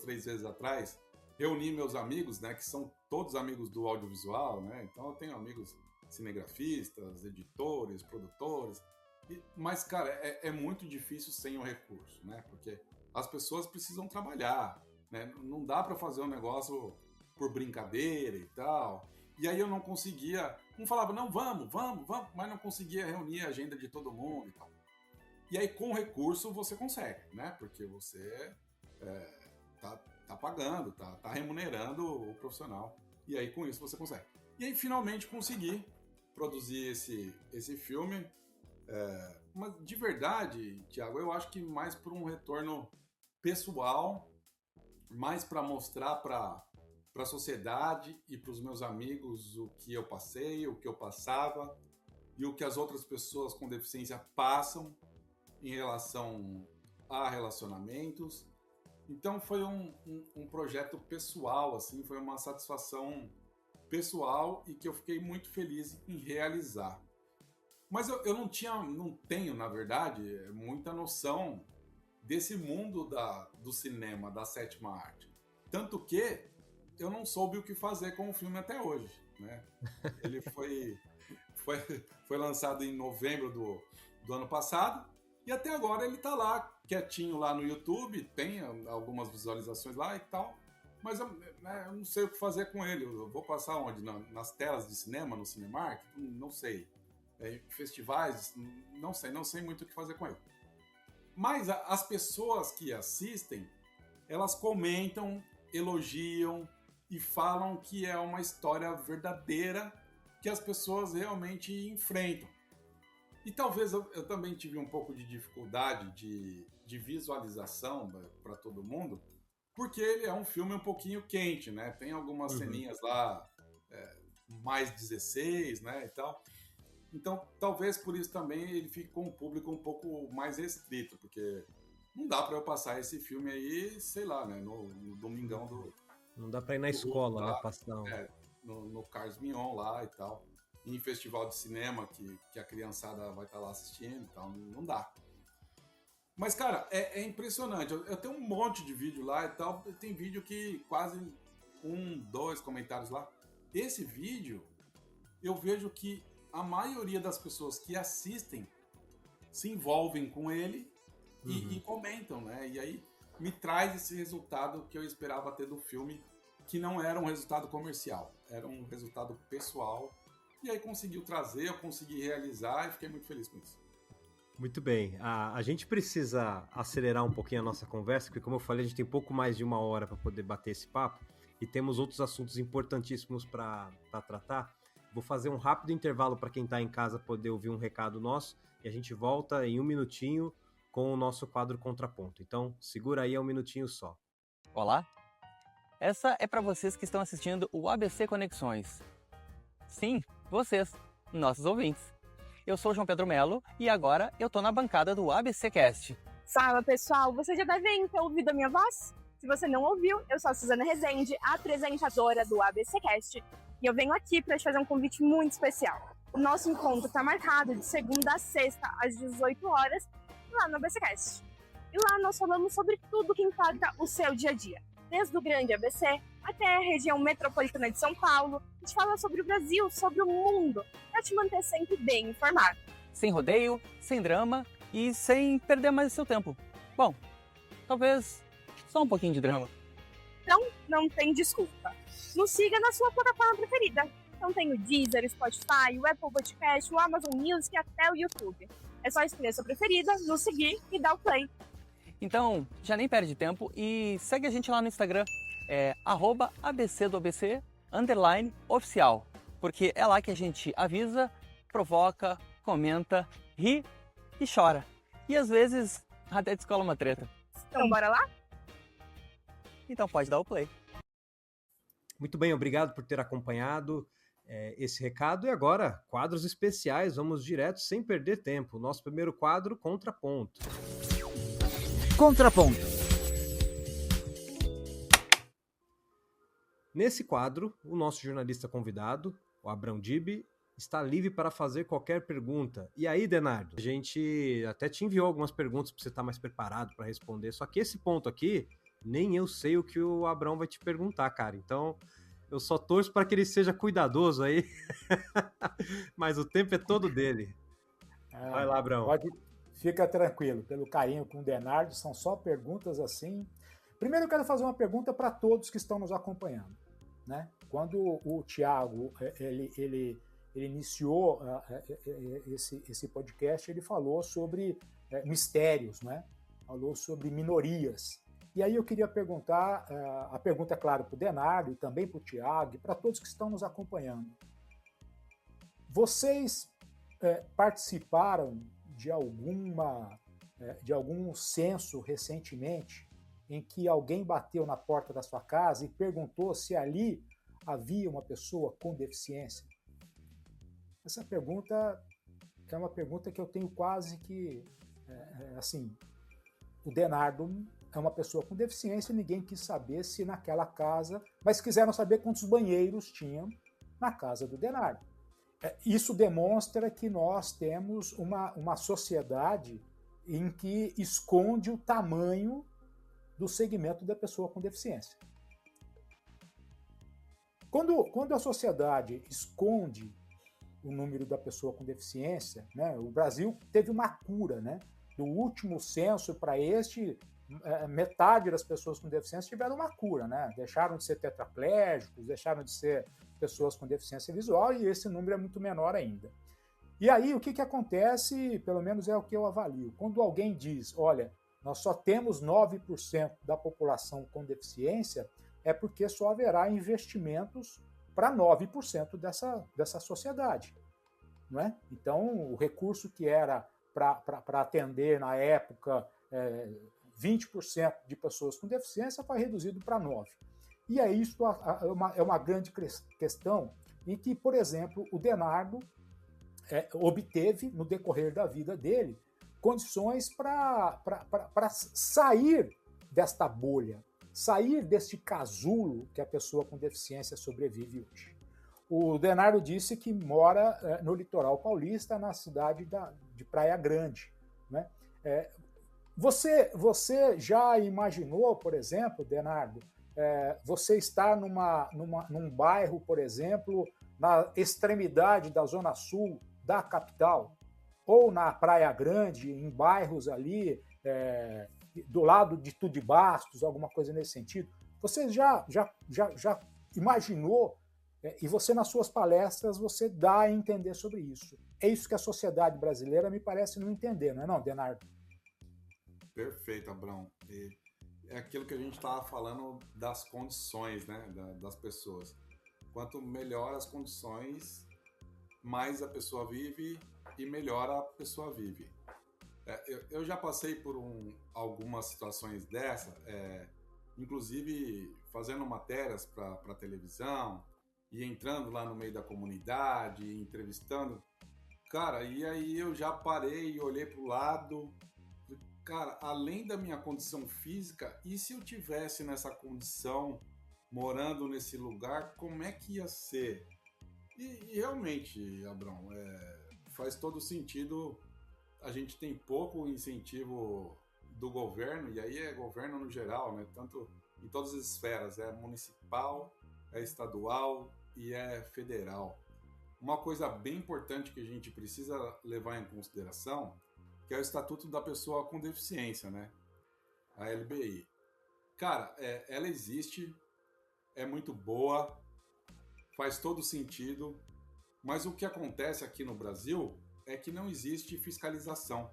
Speaker 4: 3 vezes atrás, reunir meus amigos, né, que são todos amigos do audiovisual, né? Então eu tenho amigos cinegrafistas, editores, produtores. Mas, cara, é muito difícil sem o recurso, né? Porque as pessoas precisam trabalhar, né? Não dá para fazer um negócio por brincadeira e tal. E aí eu não conseguia... Um falava, não, vamos, mas não conseguia reunir a agenda de todo mundo e tal. E aí, com o recurso, você consegue, né? Porque você tá pagando, tá remunerando o profissional. E aí, com isso, você consegue. E aí, finalmente, consegui produzir esse filme. Mas, de verdade, Thiago, eu acho que mais por um retorno pessoal, mais para mostrar para a sociedade e para os meus amigos o que eu passei, o que eu passava e o que as outras pessoas com deficiência passam em relação a relacionamentos. Então foi um projeto pessoal, assim, foi uma satisfação pessoal e que eu fiquei muito feliz em realizar. Mas eu não tenho, na verdade, muita noção desse mundo do cinema, da sétima arte. Tanto que eu não soube o que fazer com o filme até hoje, né? Ele foi lançado em novembro do ano passado e até agora ele tá lá, quietinho lá no YouTube, tem algumas visualizações lá e tal, mas eu não sei o que fazer com ele. Eu vou passar onde? Nas telas de cinema, no Cinemark? Não sei. Festivais? Não sei muito o que fazer com ele. Mas as pessoas que assistem, elas comentam, elogiam e falam que é uma história verdadeira que as pessoas realmente enfrentam. E talvez eu também tive um pouco de dificuldade de visualização para todo mundo, porque ele é um filme um pouquinho quente, né? Tem algumas ceninhas lá, mais 16, né, e tal. Então, talvez por isso também ele fique com um público um pouco mais restrito, porque não dá para eu passar esse filme aí, sei lá, né, no domingão do...
Speaker 2: Não dá para ir na escola, né, passar
Speaker 4: no Carlos Mignon lá e tal. Em festival de cinema que a criançada vai estar lá assistindo e tal, não dá. Mas, cara, é impressionante. Eu tenho um monte de vídeo lá e tal, tem vídeo que quase 1, 2 comentários lá. Esse vídeo, eu vejo que a maioria das pessoas que assistem se envolvem com ele e comentam, né? E aí me traz esse resultado que eu esperava ter do filme, que não era um resultado comercial, era um resultado pessoal. E aí conseguiu trazer, eu consegui realizar e fiquei muito feliz com isso.
Speaker 2: Muito bem. A gente precisa acelerar um pouquinho a nossa conversa, porque, como eu falei, a gente tem pouco mais de 1 hora para poder bater esse papo e temos outros assuntos importantíssimos para tratar. Vou fazer um rápido intervalo para quem está em casa poder ouvir um recado nosso e a gente volta em um minutinho com o nosso quadro Contraponto. Então, segura aí, é um minutinho só.
Speaker 5: Olá, essa é para vocês que estão assistindo o ABC Conexões. Sim, vocês, nossos ouvintes. Eu sou o João Pedro Melo e agora eu tô na bancada do ABC Cast.
Speaker 6: Fala pessoal, você já deve ter ouvido a minha voz? Se você não ouviu, eu sou a Suzana Rezende, apresentadora do ABC Cast, e eu venho aqui para te fazer um convite muito especial. O nosso encontro está marcado de segunda a sexta, às 18 horas, lá no ABC Cast. E lá nós falamos sobre tudo que impacta o seu dia a dia, desde o grande ABC até a região metropolitana de São Paulo. A gente fala sobre o Brasil, sobre o mundo, para te manter sempre bem informado.
Speaker 5: Sem rodeio, sem drama e sem perder mais o seu tempo. Bom, talvez só um pouquinho de drama.
Speaker 6: Então, não tem desculpa. Nos siga na sua plataforma preferida. Então tem o Deezer, o Spotify, o Apple Podcast, o Amazon Music e até o YouTube. É só escolher a sua preferida, nos seguir e dar o play.
Speaker 5: Então, já nem perde tempo e segue a gente lá no Instagram, @abcdoabc_oficial, porque é lá que a gente avisa, provoca, comenta, ri e chora. E às vezes até descola uma treta.
Speaker 6: Então bora lá?
Speaker 5: Então pode dar o play.
Speaker 2: Muito bem, obrigado por ter acompanhado esse recado. E agora, quadros especiais, vamos direto, sem perder tempo. Nosso primeiro quadro, Contraponto.
Speaker 7: Contraponto.
Speaker 2: Nesse quadro, o nosso jornalista convidado, o Abrão Dib, está livre para fazer qualquer pergunta. E aí, Denardo, a gente até te enviou algumas perguntas para você estar mais preparado para responder, só que esse ponto aqui, nem eu sei o que o Abrão vai te perguntar, cara. Então, eu só torço para que ele seja cuidadoso aí, mas o tempo é todo dele. Vai lá, Abrão.
Speaker 3: Fica tranquilo, pelo carinho com o Denardo, são só perguntas assim. Primeiro eu quero fazer uma pergunta para todos que estão nos acompanhando, né? Quando o Thiago ele iniciou esse podcast, ele falou sobre mistérios, né? Falou sobre minorias. E aí eu queria perguntar, a pergunta é claro para o Denardo e também para o Thiago e para todos que estão nos acompanhando. Vocês participaram de algum censo recentemente em que alguém bateu na porta da sua casa e perguntou se ali havia uma pessoa com deficiência? Essa pergunta é uma pergunta que eu tenho quase que, assim, o Denardo é uma pessoa com deficiência e ninguém quis saber se naquela casa, mas quiseram saber quantos banheiros tinham na casa do Denardo. Isso demonstra que nós temos uma sociedade em que esconde o tamanho do segmento da pessoa com deficiência. Quando a sociedade esconde o número da pessoa com deficiência, né, o Brasil teve uma cura, né? Do último censo para este, metade das pessoas com deficiência tiveram uma cura, né? Deixaram de ser tetraplégicos, deixaram de ser pessoas com deficiência visual e esse número é muito menor ainda. E aí o que acontece, pelo menos é o que eu avalio, quando alguém diz, olha, nós só temos 9% da população com deficiência, é porque só haverá investimentos para 9% dessa sociedade, não é? Então o recurso que era para atender na época 20% de pessoas com deficiência foi reduzido para 9%. E aí isso é uma grande questão em que, por exemplo, o Denardo obteve, no decorrer da vida dele, condições para sair desta bolha, sair deste casulo que a pessoa com deficiência sobrevive hoje. O Denardo disse que mora no litoral paulista, na cidade de Praia Grande, né? Você já imaginou, por exemplo, Denardo, você está num bairro, por exemplo, na extremidade da zona sul da capital, ou na Praia Grande, em bairros ali, do lado de Tudo de Bastos, alguma coisa nesse sentido? Você já imaginou, e você nas suas palestras você dá a entender sobre isso. É isso que a sociedade brasileira me parece não entender, não é não, Denardo?
Speaker 4: Perfeito, Abrão. É aquilo que a gente estava falando das condições, né, das pessoas. Quanto melhor as condições, mais a pessoa vive e melhor a pessoa vive. Eu já passei por algumas situações dessa, inclusive fazendo matérias para televisão e entrando lá no meio da comunidade, entrevistando. Cara, e aí eu já parei e olhei para o lado. Cara, além da minha condição física, e se eu tivesse nessa condição, morando nesse lugar, como é que ia ser? E realmente, Abrão, faz todo sentido. A gente tem pouco incentivo do governo, e aí é governo no geral, né? Tanto em todas as esferas, é municipal, é estadual e é federal. Uma coisa bem importante que a gente precisa levar em consideração, que é o Estatuto da Pessoa com Deficiência, né? A LBI. Cara, ela existe, é muito boa, faz todo sentido, mas o que acontece aqui no Brasil é que não existe fiscalização.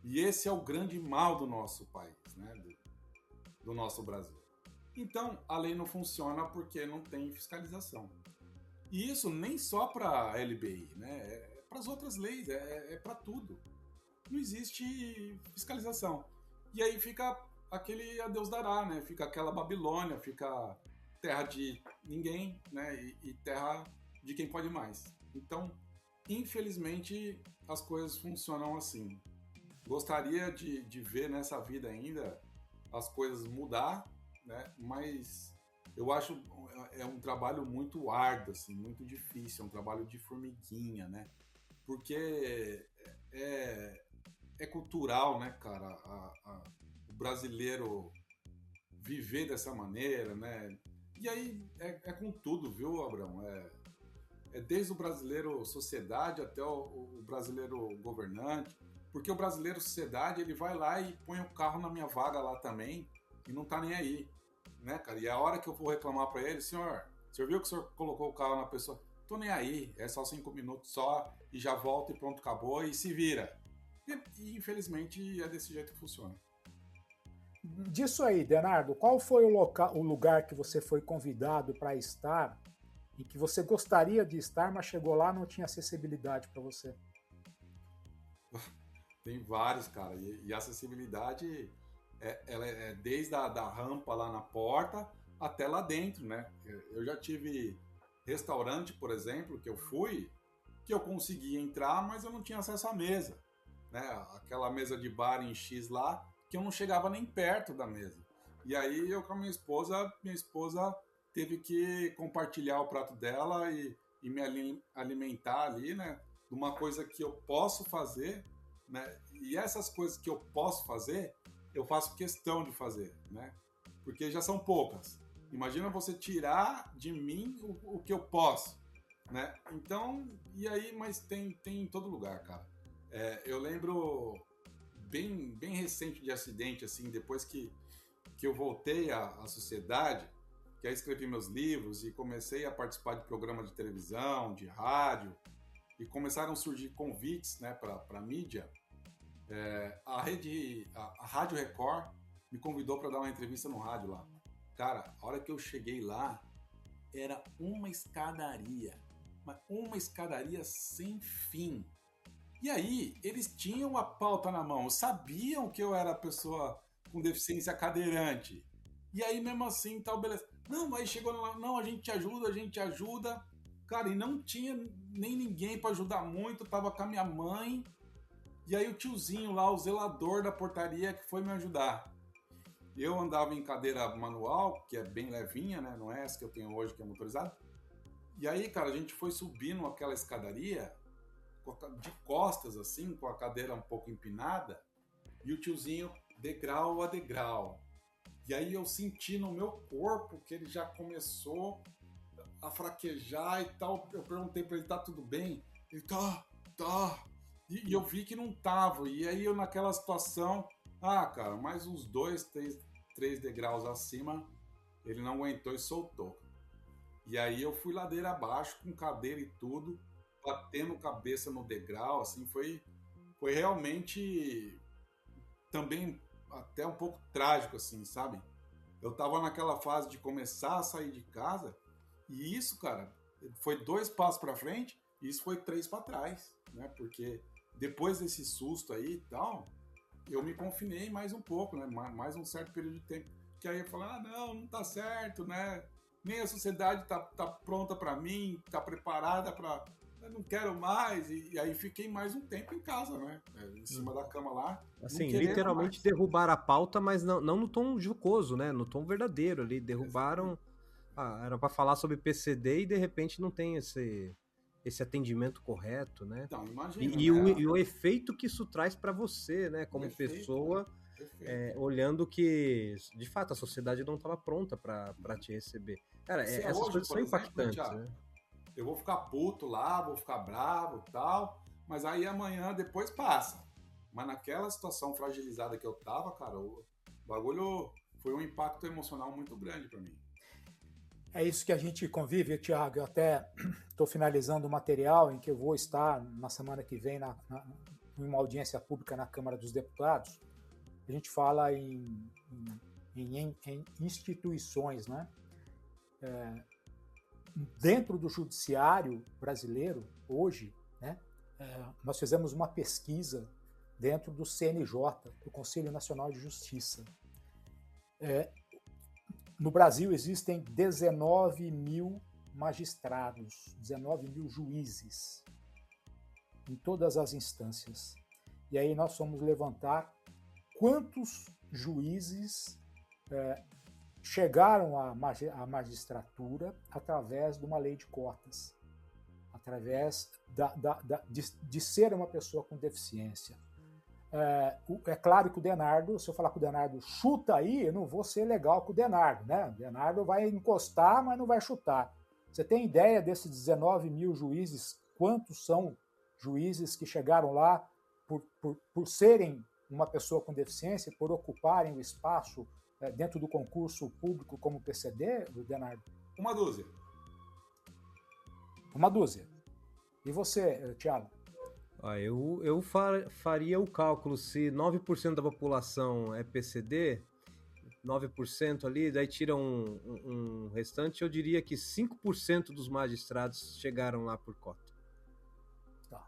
Speaker 4: E esse é o grande mal do nosso país, né? Do nosso Brasil. Então, a lei não funciona porque não tem fiscalização. E isso nem só para a LBI, né? É para as outras leis, é para tudo. Não existe fiscalização. E aí fica aquele a Deus dará, né? Fica aquela Babilônia, fica terra de ninguém, né? E terra de quem pode mais. Então, infelizmente, as coisas funcionam assim. Gostaria de ver nessa vida ainda as coisas mudar, né? Mas eu acho um trabalho muito árduo, assim, muito difícil, é um trabalho de formiguinha, né? Porque é cultural, né, cara, o brasileiro viver dessa maneira, né? E aí é com tudo, viu, Abrão? É desde o brasileiro sociedade até o brasileiro governante, porque o brasileiro sociedade, ele vai lá e põe o carro na minha vaga lá também e não tá nem aí, né, cara? E a hora que eu vou reclamar para ele, senhor viu que o senhor colocou o carro na pessoa? Tô nem aí, é só 5 minutos só e já volta e pronto, acabou e se vira. E infelizmente é desse jeito que funciona.
Speaker 3: Disso aí, Denardo, qual foi o lugar que você foi convidado para estar, em que você gostaria de estar, mas chegou lá e não tinha acessibilidade para você?
Speaker 4: Tem vários, cara, e a acessibilidade ela é desde da rampa lá na porta até lá dentro, né? Eu já tive restaurante, por exemplo, que eu fui, que eu conseguia entrar, mas eu não tinha acesso à mesa, né? Aquela mesa de bar em X lá, que eu não chegava nem perto da mesa. E aí eu com a minha esposa teve que compartilhar o prato dela e me alimentar ali, né? De uma coisa que eu posso fazer, né? E essas coisas que eu posso fazer, eu faço questão de fazer, né? Porque já são poucas. Imagina você tirar de mim o que eu posso, né? Então, e aí, mas tem em todo lugar, cara. Eu lembro bem recente de acidente, assim, depois que eu voltei à sociedade, que aí escrevi meus livros e comecei a participar de programas de televisão, de rádio, e começaram a surgir convites, né, para mídia. A Rádio Record me convidou para dar uma entrevista no rádio lá. Cara, a hora que eu cheguei lá, era uma escadaria, mas uma escadaria sem fim. E aí, eles tinham a pauta na mão, sabiam que eu era pessoa com deficiência cadeirante. E aí, mesmo assim, tal, beleza. Não, aí chegou lá, não, a gente te ajuda. Cara, e não tinha nem ninguém para ajudar muito, tava com a minha mãe. E aí o tiozinho lá, o zelador da portaria, que foi me ajudar. Eu andava em cadeira manual, que é bem levinha, né? Não é essa que eu tenho hoje, que é motorizada. E aí, cara, a gente foi subindo aquela escadaria de costas, assim, com a cadeira um pouco empinada, e o tiozinho degrau a degrau. E aí eu senti no meu corpo que ele já começou a fraquejar e tal. Eu perguntei pra ele, tá tudo bem? Ele, tá. E eu vi que não tava. E aí eu naquela situação, cara, mais uns 2, 3 degraus acima, ele não aguentou e soltou. E aí eu fui ladeira abaixo, com cadeira e tudo, batendo cabeça no degrau, assim, foi realmente também até um pouco trágico, assim, sabe? Eu tava naquela fase de começar a sair de casa, e isso, cara, foi 2 passos pra frente Isso foi 3 para trás, né? Porque depois desse susto aí e tal, eu me confinei mais um pouco, né? Mais um certo período de tempo. Que aí eu falei, não tá certo, né? Nem a sociedade tá pronta para mim, tá preparada para... Eu não quero mais. E aí fiquei mais um tempo em casa, né? Em cima da cama lá.
Speaker 2: Assim, literalmente derrubaram a pauta, mas não no tom jocoso, né? No tom verdadeiro ali. Derrubaram... era para falar sobre PCD e de repente não tem esse atendimento correto, né?
Speaker 4: Então, imagina,
Speaker 2: e o efeito que isso traz para você, né? Como pessoa, olhando que, de fato, a sociedade não estava pronta para te receber. Cara, essas
Speaker 4: hoje,
Speaker 2: coisas são impactantes, né?
Speaker 4: Eu vou ficar puto lá, vou ficar bravo e tal, mas aí amanhã depois passa. Mas naquela situação fragilizada que eu tava, cara, o bagulho foi um impacto emocional muito grande para mim.
Speaker 3: É isso que a gente convive, Thiago. Eu até estou finalizando o material em que eu vou estar na semana que vem em uma audiência pública na Câmara dos Deputados. A gente fala em instituições, né? Dentro do judiciário brasileiro, hoje, né, nós fizemos uma pesquisa dentro do CNJ, do Conselho Nacional de Justiça. No Brasil existem 19 mil magistrados, 19 mil juízes em todas as instâncias. E aí nós fomos levantar quantos juízes chegaram à magistratura através de uma lei de cotas, através de ser uma pessoa com deficiência. É claro que o Denardo, se eu falar com o Denardo, chuta aí, eu não vou ser legal com o Denardo, né? O Denardo vai encostar, mas não vai chutar. Você tem ideia desses 19 mil juízes, quantos são juízes que chegaram lá por serem uma pessoa com deficiência, por ocuparem o espaço dentro do concurso público como PCD, Denardo?
Speaker 4: Uma dúzia.
Speaker 3: Uma dúzia. E você, Thiago?
Speaker 2: Eu faria o cálculo, se 9% da população é PCD, 9% ali, daí tira um restante, eu diria que 5% dos magistrados chegaram lá por cota.
Speaker 3: Tá.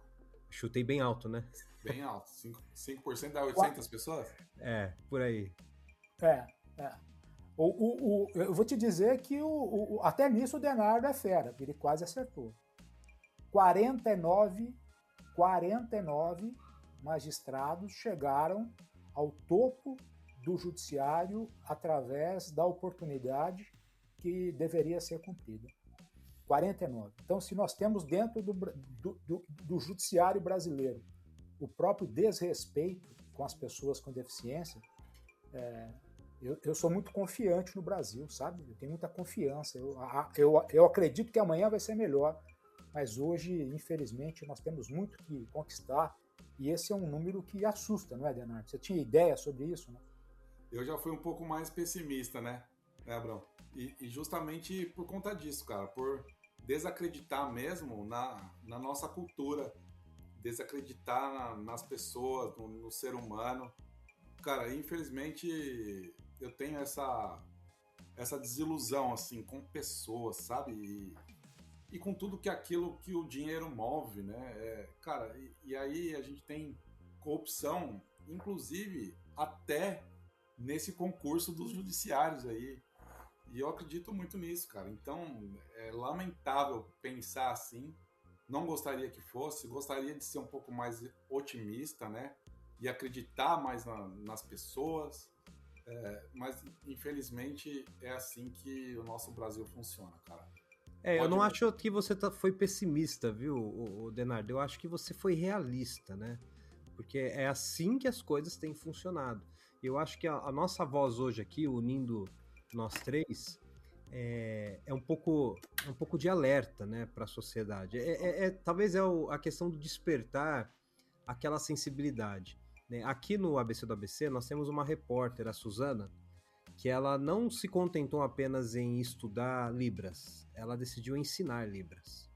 Speaker 2: Chutei bem alto, né?
Speaker 4: Bem alto. 5% dá 800 pessoas?
Speaker 2: Por aí.
Speaker 3: Eu vou te dizer que até nisso o Denardo é fera, ele quase acertou. 49 magistrados chegaram ao topo do judiciário através da oportunidade que deveria ser cumprida. 49. Então, se nós temos dentro do judiciário brasileiro o próprio desrespeito com as pessoas com deficiência, eu sou muito confiante no Brasil, sabe? Eu tenho muita confiança. Eu acredito que amanhã vai ser melhor. Mas hoje, infelizmente, nós temos muito que conquistar e esse é um número que assusta, não é, Denardo? Você tinha ideia sobre isso, né?
Speaker 4: Eu já fui um pouco mais pessimista, né, Abrão? E justamente por conta disso, cara, por desacreditar mesmo na nossa cultura, desacreditar nas pessoas, no ser humano. Cara, infelizmente, eu tenho essa desilusão, assim, com pessoas, sabe? E com tudo aquilo que o dinheiro move, né? Cara, e aí a gente tem corrupção, inclusive até nesse concurso dos judiciários aí. E eu acredito muito nisso, cara. Então, é lamentável pensar assim. Não gostaria que fosse, gostaria de ser um pouco mais otimista, né? E acreditar mais nas pessoas. Mas, infelizmente, é assim que o nosso Brasil funciona, cara.
Speaker 2: Eu não acho que você foi pessimista, viu, Denardo? Eu acho que você foi realista, né? Porque é assim que as coisas têm funcionado. Eu acho que a nossa voz hoje aqui, unindo nós três, é um pouco de alerta, né, para a sociedade. Talvez a questão do despertar aquela sensibilidade, né? Aqui no ABC do ABC, nós temos uma repórter, a Suzana, que ela não se contentou apenas em estudar Libras, ela decidiu ensinar Libras.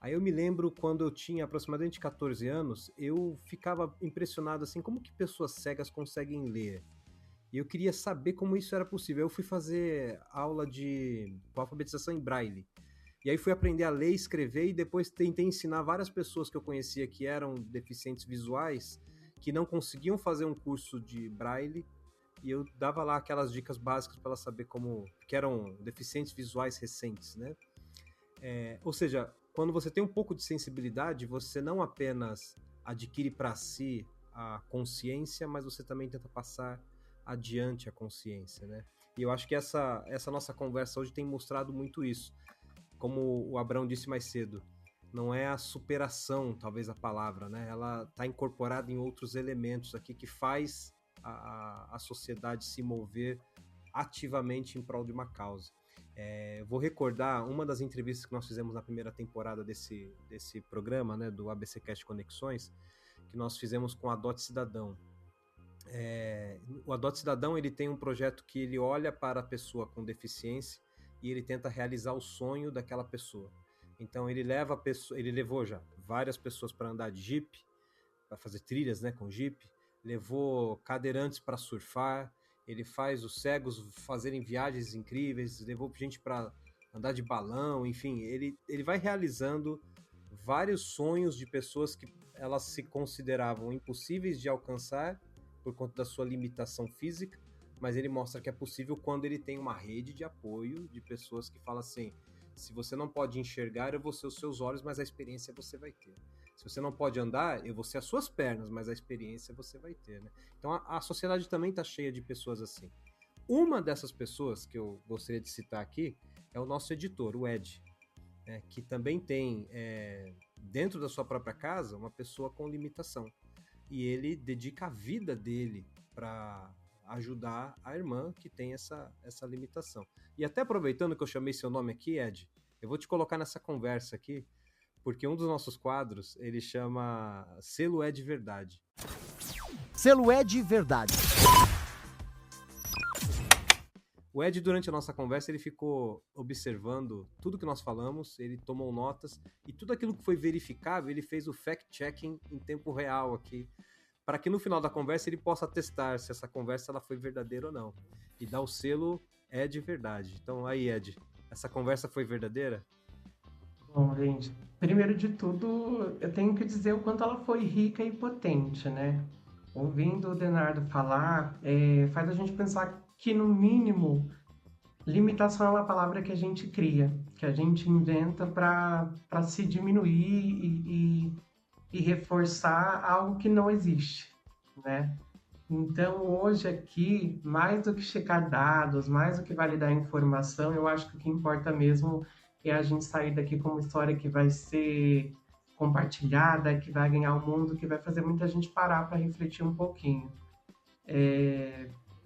Speaker 2: Aí eu me lembro quando eu tinha aproximadamente 14 anos, eu ficava impressionado assim, como que pessoas cegas conseguem ler? E eu queria saber como isso era possível. Eu fui fazer aula de alfabetização em Braille. E aí fui aprender a ler e escrever e depois tentei ensinar várias pessoas que eu conhecia que eram deficientes visuais, que não conseguiam fazer um curso de Braille, e eu dava lá aquelas dicas básicas para elas saber como, que eram deficientes visuais recentes, né? Ou seja, quando você tem um pouco de sensibilidade, você não apenas adquire para si a consciência, mas você também tenta passar adiante a consciência, né? E eu acho que essa nossa conversa hoje tem mostrado muito isso. Como o Abrão disse mais cedo, não é a superação, talvez a palavra, né? Ela está incorporada em outros elementos aqui que faz a sociedade se mover ativamente em prol de uma causa. Vou recordar uma das entrevistas que nós fizemos na primeira temporada desse programa, né, do ABCcast Conexões, que nós fizemos com o Adote Cidadão. O Adote Cidadão, ele tem um projeto que ele olha para a pessoa com deficiência e ele tenta realizar o sonho daquela pessoa. Então ele levou já várias pessoas para andar de Jeep, para fazer trilhas, né, com Jeep, levou cadeirantes para surfar, ele faz os cegos fazerem viagens incríveis, levou gente para andar de balão, enfim, ele vai realizando vários sonhos de pessoas que elas se consideravam impossíveis de alcançar por conta da sua limitação física, mas ele mostra que é possível quando ele tem uma rede de apoio de pessoas que falam assim: se você não pode enxergar, eu vou ser os seus olhos, mas a experiência você vai ter. Se você não pode andar, eu vou ser as suas pernas, mas a experiência você vai ter, né? Então a sociedade também está cheia de pessoas assim. Uma dessas pessoas que eu gostaria de citar aqui é o nosso editor, o Ed, né, que também tem, dentro da sua própria casa, uma pessoa com limitação. E ele dedica a vida dele para ajudar a irmã que tem essa limitação. E até aproveitando que eu chamei seu nome aqui, Ed, eu vou te colocar nessa conversa aqui, porque um dos nossos quadros, ele chama Selo é de Verdade.
Speaker 7: Selo é de Verdade.
Speaker 2: O Ed, durante a nossa conversa, ele ficou observando tudo que nós falamos, ele tomou notas, e tudo aquilo que foi verificável, ele fez o fact-checking em tempo real aqui, para que no final da conversa ele possa testar se essa conversa ela foi verdadeira ou não. E dar o selo é de verdade. Então aí, Ed, essa conversa foi verdadeira?
Speaker 8: Bom, gente, primeiro de tudo, eu tenho que dizer o quanto ela foi rica e potente, né? Ouvindo o Denardo falar, faz a gente pensar que, no mínimo, limitação é uma palavra que a gente cria, que a gente inventa para se diminuir e reforçar algo que não existe, né? Então, hoje aqui, mais do que checar dados, mais do que validar informação, eu acho que o que importa mesmo é a gente sair daqui com uma história que vai ser compartilhada, que vai ganhar o mundo, que vai fazer muita gente parar para refletir um pouquinho.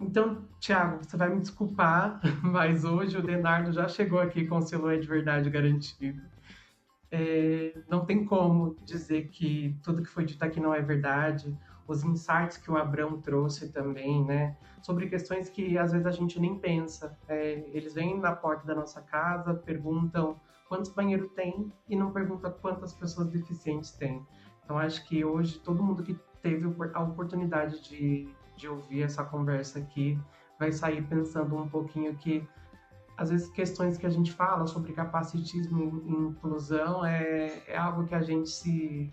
Speaker 8: Então, Thiago, você vai me desculpar, mas hoje o Denardo já chegou aqui com o selo é de verdade garantido. Não tem como dizer que tudo que foi dito aqui não é verdade. Os insights que o Abrão trouxe também, né? Sobre questões que às vezes a gente nem pensa. Eles vêm na porta da nossa casa, perguntam quantos banheiros tem e não perguntam quantas pessoas deficientes tem. Então, acho que hoje todo mundo que teve a oportunidade de ouvir essa conversa aqui vai sair pensando um pouquinho que às vezes questões que a gente fala sobre capacitismo e inclusão é algo que a gente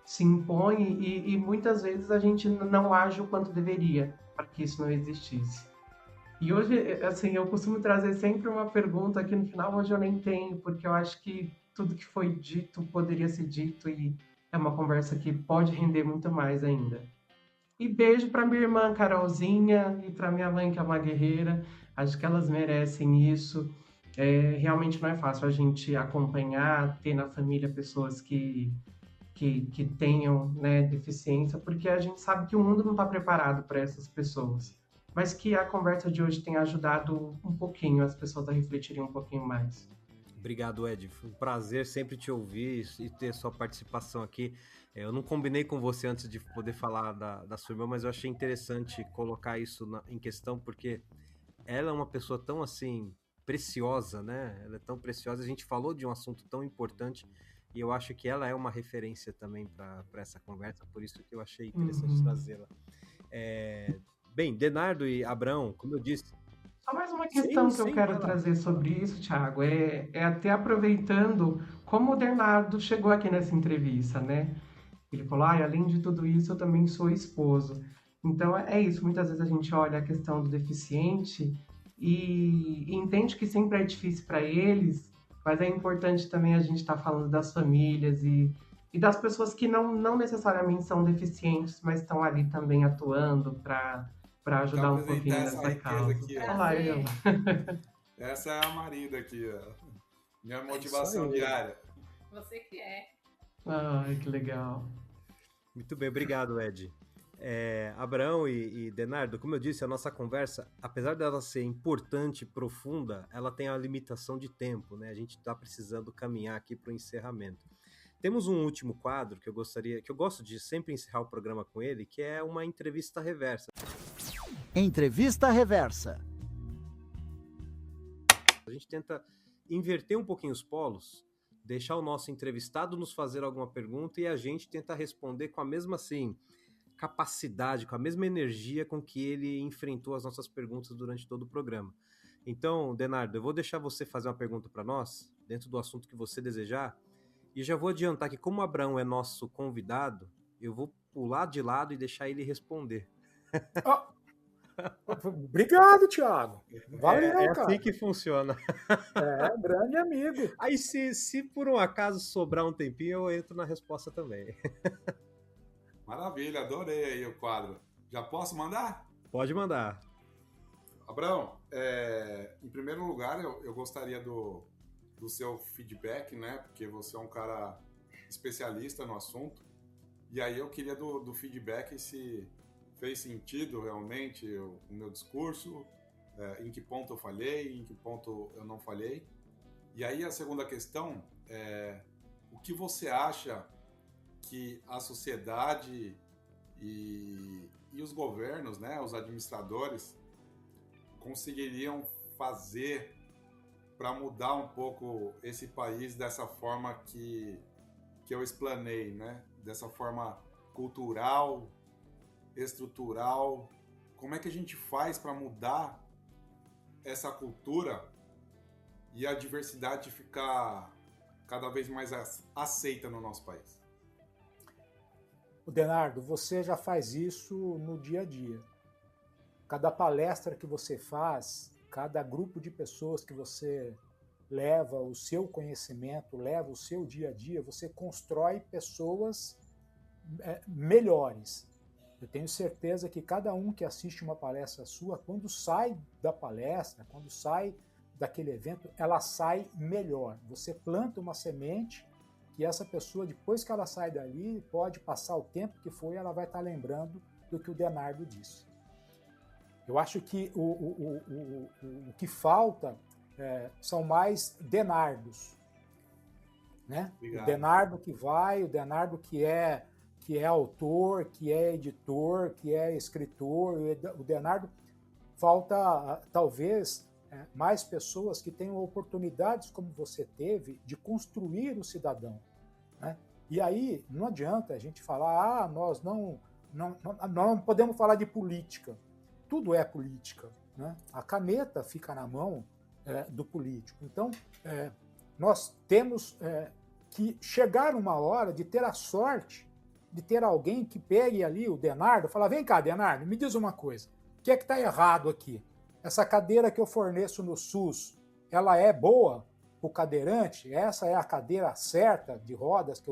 Speaker 8: se impõe e muitas vezes a gente não age o quanto deveria para que isso não existisse. E hoje, assim, eu costumo trazer sempre uma pergunta que no final hoje eu nem tenho, porque eu acho que tudo que foi dito poderia ser dito e é uma conversa que pode render muito mais ainda. E beijo para minha irmã Carolzinha e para minha mãe, que é uma guerreira. Acho que elas merecem isso. Realmente não é fácil a gente acompanhar, ter na família pessoas que tenham, né, deficiência, porque a gente sabe que o mundo não está preparado para essas pessoas. Mas que a conversa de hoje tem ajudado um pouquinho as pessoas a refletirem um pouquinho mais.
Speaker 2: Obrigado, Ed. Foi um prazer sempre te ouvir e ter sua participação aqui. Eu não combinei com você antes de poder falar da sua irmã, mas eu achei interessante colocar isso em questão, porque ela é uma pessoa tão, assim, preciosa, né? Ela é tão preciosa. A gente falou de um assunto tão importante e eu acho que ela é uma referência também para essa conversa, por isso que eu achei interessante trazê-la. Bem, Denardo e Abrão, como eu disse,
Speaker 8: Só mais uma questão que eu quero trazer sobre isso, Thiago, é até aproveitando como o Bernardo chegou aqui nessa entrevista, né? Ele falou, além de tudo isso, eu também sou esposo. Então, é isso. Muitas vezes a gente olha a questão do deficiente e entende que sempre é difícil para eles, mas é importante também a gente estar falando das famílias e das pessoas que não necessariamente são deficientes, mas estão ali também atuando para ajudar um pouquinho nessa causa.
Speaker 4: Aqui,
Speaker 8: Olha lá, eu.
Speaker 4: Essa é a Marida aqui, ó. Minha motivação diária.
Speaker 9: Você que é.
Speaker 8: Ai, que legal.
Speaker 2: Muito bem, obrigado, Ed. Abraão e Denardo, como eu disse, a nossa conversa, apesar dela ser importante e profunda, ela tem a limitação de tempo, né? A gente está precisando caminhar aqui para o encerramento. Temos um último quadro que eu gosto de sempre encerrar o programa com ele, que é uma entrevista reversa.
Speaker 7: Entrevista reversa.
Speaker 2: A gente tenta inverter um pouquinho os polos, deixar o nosso entrevistado nos fazer alguma pergunta e a gente tenta responder com a mesma, assim, capacidade, com a mesma energia com que ele enfrentou as nossas perguntas durante todo o programa. Então, Denardo, eu vou deixar você fazer uma pergunta para nós, dentro do assunto que você desejar, e já vou adiantar que, como o Abraão é nosso convidado, eu vou pular de lado e deixar ele responder.
Speaker 3: Obrigado, Thiago. Valeu, cara.
Speaker 2: Assim que funciona.
Speaker 3: Grande amigo.
Speaker 2: Aí, se por um acaso sobrar um tempinho, eu entro na resposta também.
Speaker 4: Maravilha, adorei aí o quadro. Já posso mandar?
Speaker 2: Pode mandar.
Speaker 4: Abraão, em primeiro lugar, eu gostaria do seu feedback, né? Porque você é um cara especialista no assunto. E aí eu queria do feedback se fez sentido realmente o meu discurso, em que ponto eu falhei, em que ponto eu não falhei. E aí a segunda questão é o que você acha que a sociedade e os governos, né, os administradores, conseguiriam fazer para mudar um pouco esse país dessa forma que eu explanei, né? Dessa forma cultural, estrutural. Como é que a gente faz para mudar essa cultura e a diversidade ficar cada vez mais aceita no nosso país?
Speaker 3: Denardo, você já faz isso no dia a dia. Cada palestra que você faz, cada grupo de pessoas que você leva o seu conhecimento, leva o seu dia a dia, você constrói pessoas melhores. Eu tenho certeza que cada um que assiste uma palestra sua, quando sai da palestra, quando sai daquele evento, ela sai melhor. Você planta uma semente que essa pessoa, depois que ela sai dali, pode passar o tempo que foi, ela vai estar lembrando do que o Denardo disse. Eu acho que o que falta são mais Denardos, né? O Denardo que vai, o Denardo que é autor, que é editor, que é escritor. O Denardo, falta talvez mais pessoas que tenham oportunidades como você teve de construir o cidadão, né? E aí não adianta a gente falar, nós não podemos falar de política. Tudo é política, né? A caneta fica na mão do político. Então, nós temos que chegar uma hora de ter a sorte de ter alguém que pegue ali o Denardo e fala, vem cá, Denardo, me diz uma coisa, o que é que está errado aqui? Essa cadeira que eu forneço no SUS, ela é boa para o cadeirante? Essa é a cadeira certa de rodas que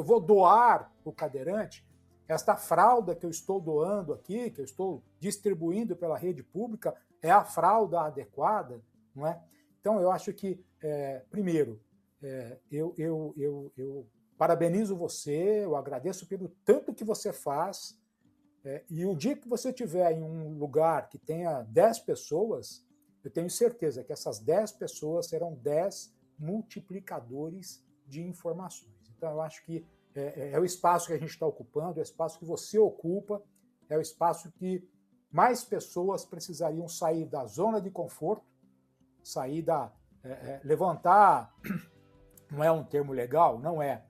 Speaker 3: eu vou doar para o cadeirante? Esta fralda que eu estou doando aqui, que eu estou distribuindo pela rede pública, é a fralda adequada? Não é? Então, eu acho que, primeiro, eu parabenizo você, eu agradeço pelo tanto que você faz, e o dia que você estiver em um lugar que tenha 10 pessoas, eu tenho certeza que essas 10 pessoas serão 10 multiplicadores de informações. Então, eu acho que é o espaço que a gente está ocupando, é o espaço que você ocupa, é o espaço que mais pessoas precisariam sair da zona de conforto, sair levantar, não é um termo legal, não é,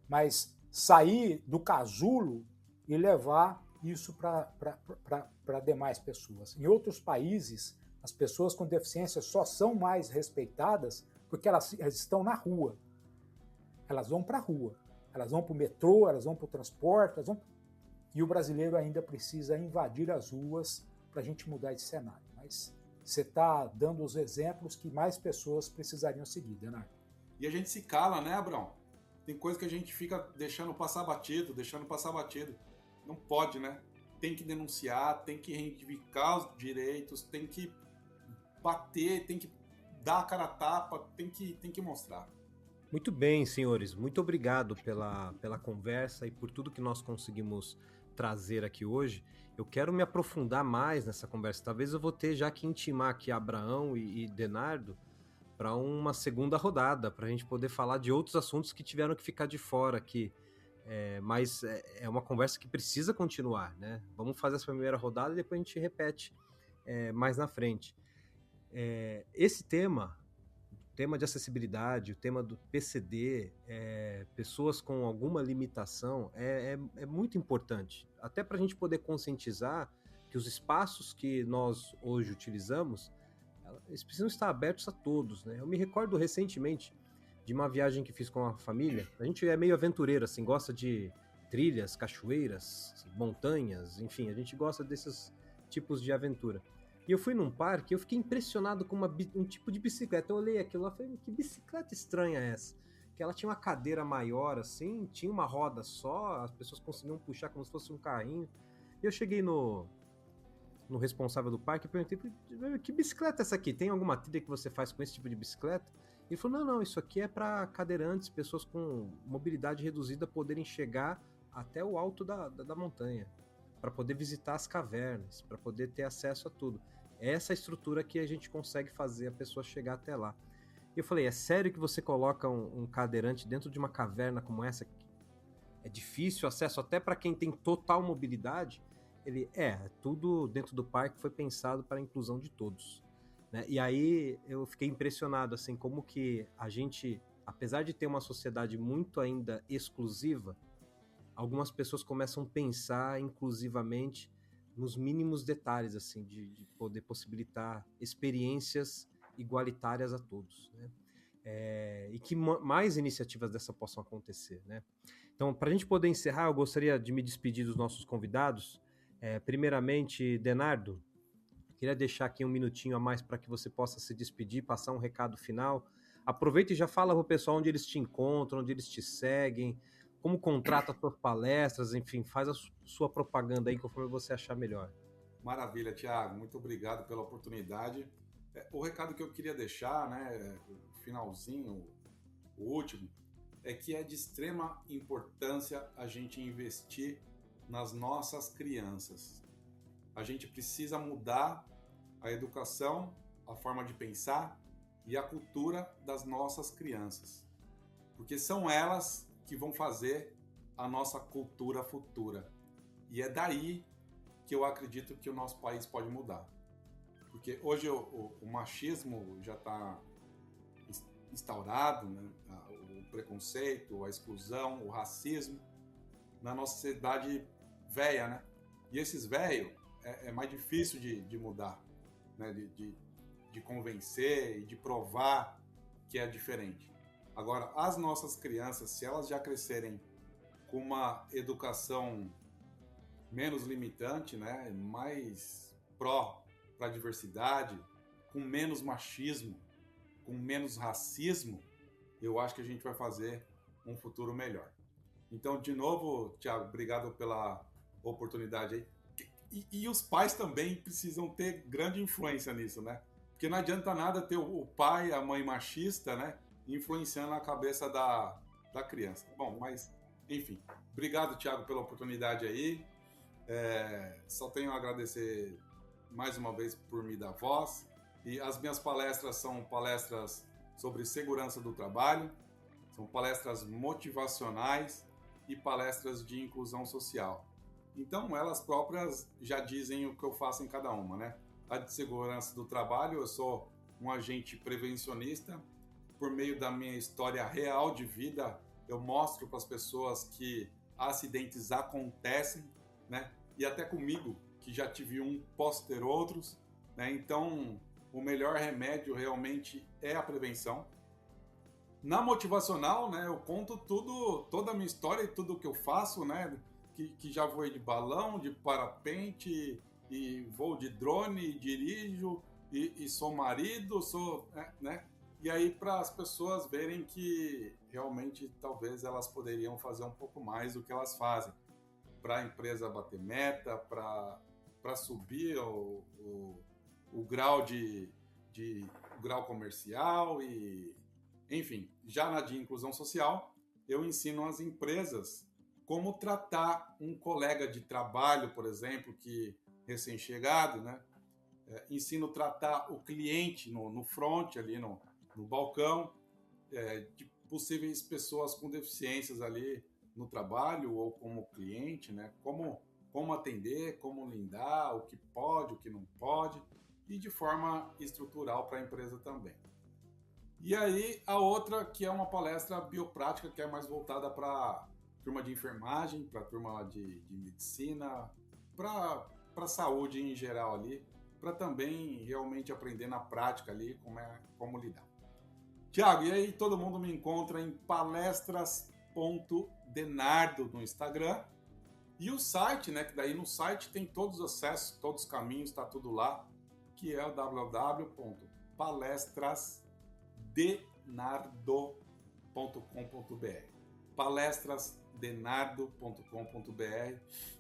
Speaker 3: mas sair do casulo e levar isso para demais pessoas. Em outros países, As pessoas com deficiência só são mais respeitadas porque elas estão na rua. Elas vão para a rua, elas vão para o metrô, elas vão para o transporte, e o brasileiro ainda precisa invadir as ruas para a gente mudar esse cenário. Mas você está dando os exemplos que mais pessoas precisariam seguir, Leonardo.
Speaker 4: E a gente se cala, né, Abrão? Tem coisa que a gente fica deixando passar batido. Não pode, né? Tem que denunciar, tem que reivindicar os direitos, tem que bater, tem que dar a cara a tapa, tem que mostrar.
Speaker 2: Muito bem, senhores. Muito obrigado pela conversa e por tudo que nós conseguimos trazer aqui hoje. Eu quero me aprofundar mais nessa conversa. Talvez eu vou ter já que intimar aqui Abraão e Denardo para uma segunda rodada, para a gente poder falar de outros assuntos que tiveram que ficar de fora aqui. Mas é uma conversa que precisa continuar, né? Vamos fazer essa primeira rodada e depois a gente repete mais na frente. Esse tema de acessibilidade, o tema do PCD, pessoas com alguma limitação, é muito importante. Até para a gente poder conscientizar que os espaços que nós hoje utilizamos, eles precisam estar abertos a todos, né? Eu me recordo recentemente de uma viagem que fiz com a família. A gente é meio aventureiro, assim, gosta de trilhas, cachoeiras, montanhas, enfim, a gente gosta desses tipos de aventura. E eu fui num parque e eu fiquei impressionado com um tipo de bicicleta. Eu olhei aquilo lá e falei, que bicicleta estranha é essa? Que ela tinha uma cadeira maior, assim, tinha uma roda só, as pessoas conseguiam puxar como se fosse um carrinho. E eu cheguei no responsável do parque e perguntei, que bicicleta é essa aqui? Tem alguma trilha que você faz com esse tipo de bicicleta? Ele falou, não, isso aqui é para cadeirantes, pessoas com mobilidade reduzida poderem chegar até o alto da montanha, para poder visitar as cavernas, para poder ter acesso a tudo. É essa estrutura que a gente consegue fazer a pessoa chegar até lá. E eu falei, é sério que você coloca um cadeirante dentro de uma caverna como essa? É difícil acesso até para quem tem total mobilidade? Ele, tudo dentro do parque foi pensado para a inclusão de todos, né? E aí eu fiquei impressionado, assim, como que a gente, apesar de ter uma sociedade muito ainda exclusiva, algumas pessoas começam a pensar inclusivamente nos mínimos detalhes, assim, de poder possibilitar experiências igualitárias a todos, né? E que mais iniciativas dessa possam acontecer, né? Então, para a gente poder encerrar, eu gostaria de me despedir dos nossos convidados. Primeiramente, Denardo, queria deixar aqui um minutinho a mais para que você possa se despedir, passar um recado final. Aproveita e já fala para o pessoal onde eles te encontram, onde eles te seguem, como contrata as suas palestras, enfim, faz a sua propaganda aí conforme você achar melhor.
Speaker 4: Maravilha, Thiago, muito obrigado pela oportunidade. O recado que eu queria deixar, né, o finalzinho, o último, é que é de extrema importância a gente investir nas nossas crianças. A gente precisa mudar a educação, a forma de pensar e a cultura das nossas crianças, porque são elas que vão fazer a nossa cultura futura. E é daí que eu acredito que o nosso país pode mudar. Porque hoje o machismo já está instaurado, né? O preconceito, a exclusão, o racismo na nossa sociedade velha, né? E esses velhos é mais difícil de mudar, né? De convencer e de provar que é diferente. Agora, as nossas crianças, se elas já crescerem com uma educação menos limitante, né? Mais para a diversidade, com menos machismo, com menos racismo, eu acho que a gente vai fazer um futuro melhor. Então, de novo, Thiago, obrigado pela oportunidade aí. E os pais também precisam ter grande influência nisso, né? Porque não adianta nada ter o pai, a mãe machista, né? Influenciando a cabeça da criança. Bom, mas, enfim. Obrigado, Thiago, pela oportunidade aí. Só tenho a agradecer mais uma vez por me dar voz. E as minhas palestras são palestras sobre segurança do trabalho, são palestras motivacionais e palestras de inclusão social. Então, elas próprias já dizem o que eu faço em cada uma, né? A de segurança do trabalho, eu sou um agente prevencionista. Por meio da minha história real de vida, eu mostro para as pessoas que acidentes acontecem, né? E até comigo, que já tive um, posso ter outros, né? Então, o melhor remédio realmente é a prevenção. Na motivacional, né, eu conto tudo, toda a minha história e tudo que eu faço, né, que já voei de balão, de parapente, e voo de drone, dirijo, e sou marido, né, e aí para as pessoas verem que realmente talvez elas poderiam fazer um pouco mais do que elas fazem, para a empresa bater meta, para subir o grau o grau comercial e, enfim, já na de inclusão social, eu ensino às empresas como tratar um colega de trabalho, por exemplo, que recém-chegado, né? Ensino a tratar o cliente no front, ali no balcão, de possíveis pessoas com deficiências ali no trabalho ou como cliente, né? Como atender, como lidar, o que pode, o que não pode, e de forma estrutural para a empresa também. E aí, a outra, que é uma palestra bioprática, que é mais voltada para a turma de enfermagem, para a turma de medicina, para a saúde em geral ali, para também realmente aprender na prática ali como lidar. Tiago, e aí todo mundo me encontra em palestras.denardo no Instagram. E o site, né, que daí no site tem todos os acessos, todos os caminhos, está tudo lá, que é o palestrasdenardo.com.br. palestrasdenardo.com.br.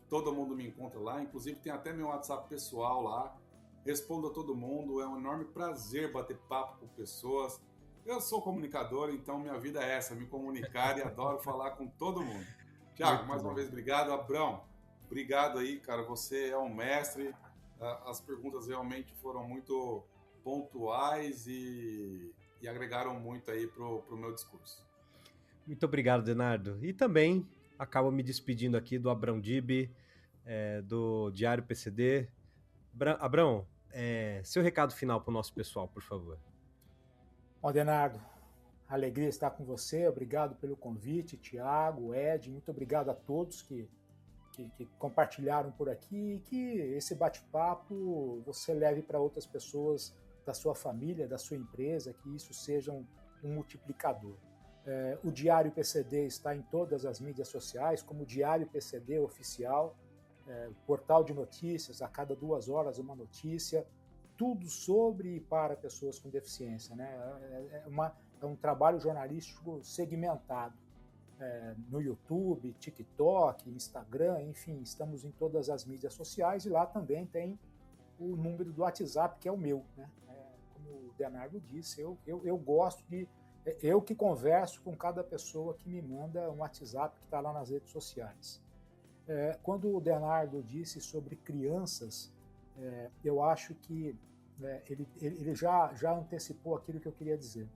Speaker 4: Todo mundo me encontra lá, inclusive tem até meu WhatsApp pessoal lá. Respondo a todo mundo, é um enorme prazer bater papo com pessoas. Eu sou comunicador, então minha vida é essa, me comunicar e adoro falar com todo mundo. Tiago, mais uma vez, obrigado. Abrão, obrigado aí, cara, você é um mestre. As perguntas realmente foram muito pontuais e agregaram muito aí pro meu discurso.
Speaker 2: Muito obrigado, Denardo. E também acabo me despedindo aqui do Abrão Dib, do Diário PCD. Abrão, seu recado final para o nosso pessoal, por favor.
Speaker 3: Bom, Denardo, alegria estar com você, obrigado pelo convite, Tiago, Ed, muito obrigado a todos que compartilharam por aqui e que esse bate-papo você leve para outras pessoas da sua família, da sua empresa, que isso seja um multiplicador. O Diário PCD está em todas as mídias sociais, como Diário PCD Oficial, portal de notícias, a cada 2 horas uma notícia, tudo sobre e para pessoas com deficiência, né? É um trabalho jornalístico segmentado. No YouTube, TikTok, Instagram, enfim, estamos em todas as mídias sociais e lá também tem o número do WhatsApp, que é o meu, né? Como o Denardo disse, eu gosto de... Eu que converso com cada pessoa que me manda um WhatsApp que está lá nas redes sociais. Quando o Denardo disse sobre crianças, eu acho que ele já antecipou aquilo que eu queria dizer.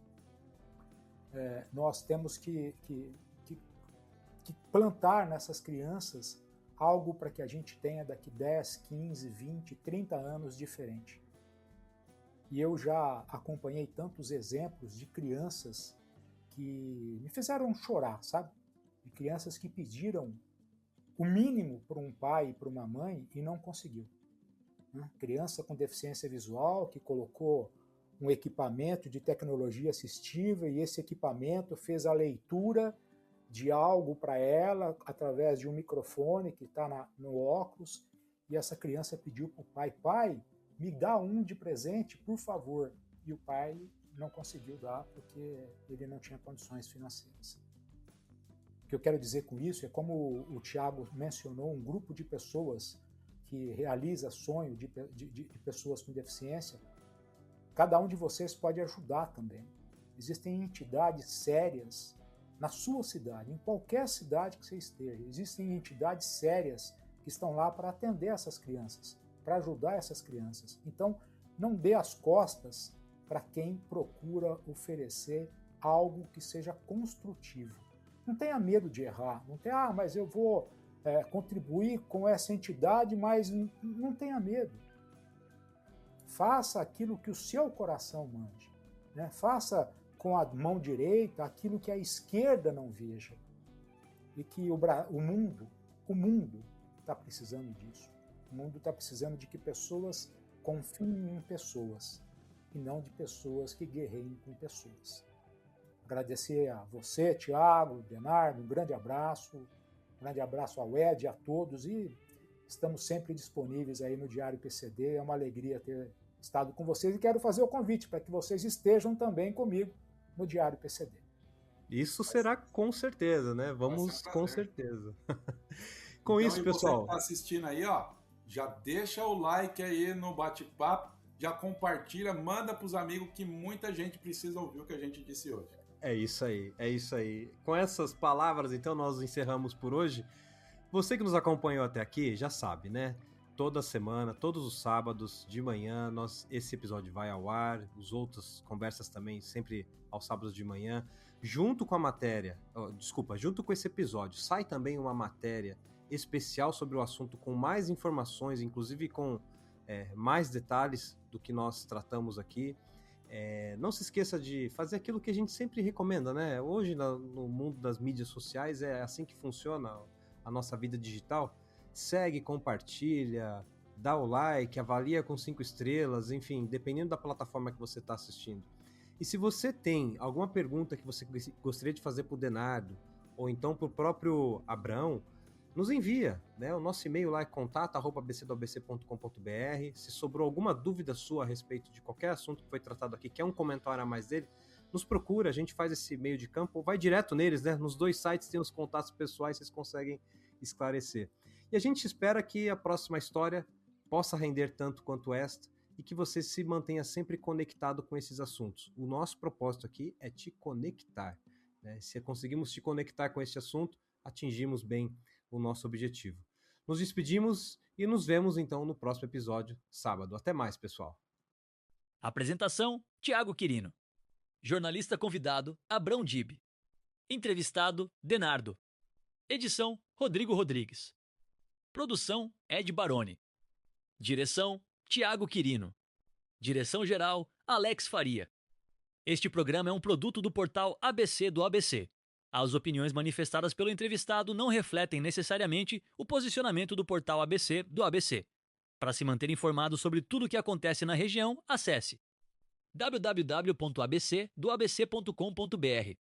Speaker 3: Nós temos que plantar nessas crianças algo para que a gente tenha daqui 10, 15, 20, 30 anos diferente. E eu já acompanhei tantos exemplos de crianças que me fizeram chorar, sabe? De crianças que pediram o mínimo para um pai e para uma mãe e não conseguiu. Criança com deficiência visual que colocou um equipamento de tecnologia assistiva e esse equipamento fez a leitura de algo para ela através de um microfone que está no óculos e essa criança pediu para o pai: pai, me dá um de presente, por favor. E o pai não conseguiu dar porque ele não tinha condições financeiras. O que eu quero dizer com isso é, como o Tiago mencionou, um grupo de pessoas que realiza sonho de pessoas com deficiência, cada um de vocês pode ajudar também. Existem entidades sérias na sua cidade, em qualquer cidade que você esteja. Existem entidades sérias que estão lá para atender essas crianças, para ajudar essas crianças. Então, não dê as costas para quem procura oferecer algo que seja construtivo. Não tenha medo de errar, não tenha, mas eu vou contribuir com essa entidade, mas não tenha medo. Faça aquilo que o seu coração mande, né? Faça com a mão direita aquilo que a esquerda não veja. E que o mundo está precisando disso. O mundo está precisando de que pessoas confiem em pessoas. e não de pessoas que guerreiem com pessoas. Agradecer a você, Tiago, Denardo, um grande abraço ao Ed, a todos, e estamos sempre disponíveis aí no Diário PCD. É uma alegria ter estado com vocês e quero fazer o convite para que vocês estejam também comigo no Diário PCD.
Speaker 2: Isso será com certeza, né? Vamos com certeza. Com
Speaker 4: então,
Speaker 2: isso, pessoal.
Speaker 4: Você que tá assistindo aí, ó, já deixa o like aí no bate-papo, já compartilha, manda pros amigos que muita gente precisa ouvir o que a gente disse hoje.
Speaker 2: É isso aí, é isso aí. Com essas palavras, então, nós encerramos por hoje. Você que nos acompanhou até aqui já sabe, né? Toda semana, todos os sábados de manhã, esse episódio vai ao ar. Os outras conversas também, sempre aos sábados de manhã. Junto com a matéria, junto com esse episódio, sai também uma matéria especial sobre o assunto com mais informações, inclusive com mais detalhes do que nós tratamos aqui. Não se esqueça de fazer aquilo que a gente sempre recomenda, né? Hoje, no mundo das mídias sociais, é assim que funciona a nossa vida digital. Segue, compartilha, dá o like, avalia com 5 estrelas, enfim, dependendo da plataforma que você está assistindo. E se você tem alguma pergunta que você gostaria de fazer para o Denardo, ou então para o próprio Abrão, nos envia, né? O nosso e-mail lá é contato@abcdoabc.com.br. Se sobrou alguma dúvida sua a respeito de qualquer assunto que foi tratado aqui, quer um comentário a mais dele, nos procura, a gente faz esse meio de campo, ou vai direto neles, né? Nos 2 sites tem os contatos pessoais, vocês conseguem esclarecer. E a gente espera que a próxima história possa render tanto quanto esta e que você se mantenha sempre conectado com esses assuntos. O nosso propósito aqui é te conectar, né? Se conseguimos te conectar com este assunto, atingimos bem o nosso objetivo. Nos despedimos e nos vemos então no próximo episódio, sábado. Até mais, pessoal.
Speaker 1: Apresentação: Tiago Quirino. Jornalista convidado: Abrão Dib. Entrevistado: Denardo. Edição: Rodrigo Rodrigues. Produção: Ed Baroni. Direção: Tiago Quirino. Direção-geral: Alex Faria. Este programa é um produto do portal ABC do ABC. As opiniões manifestadas pelo entrevistado não refletem necessariamente o posicionamento do portal ABC do ABC. Para se manter informado sobre tudo o que acontece na região, acesse www.abcdoabc.com.br.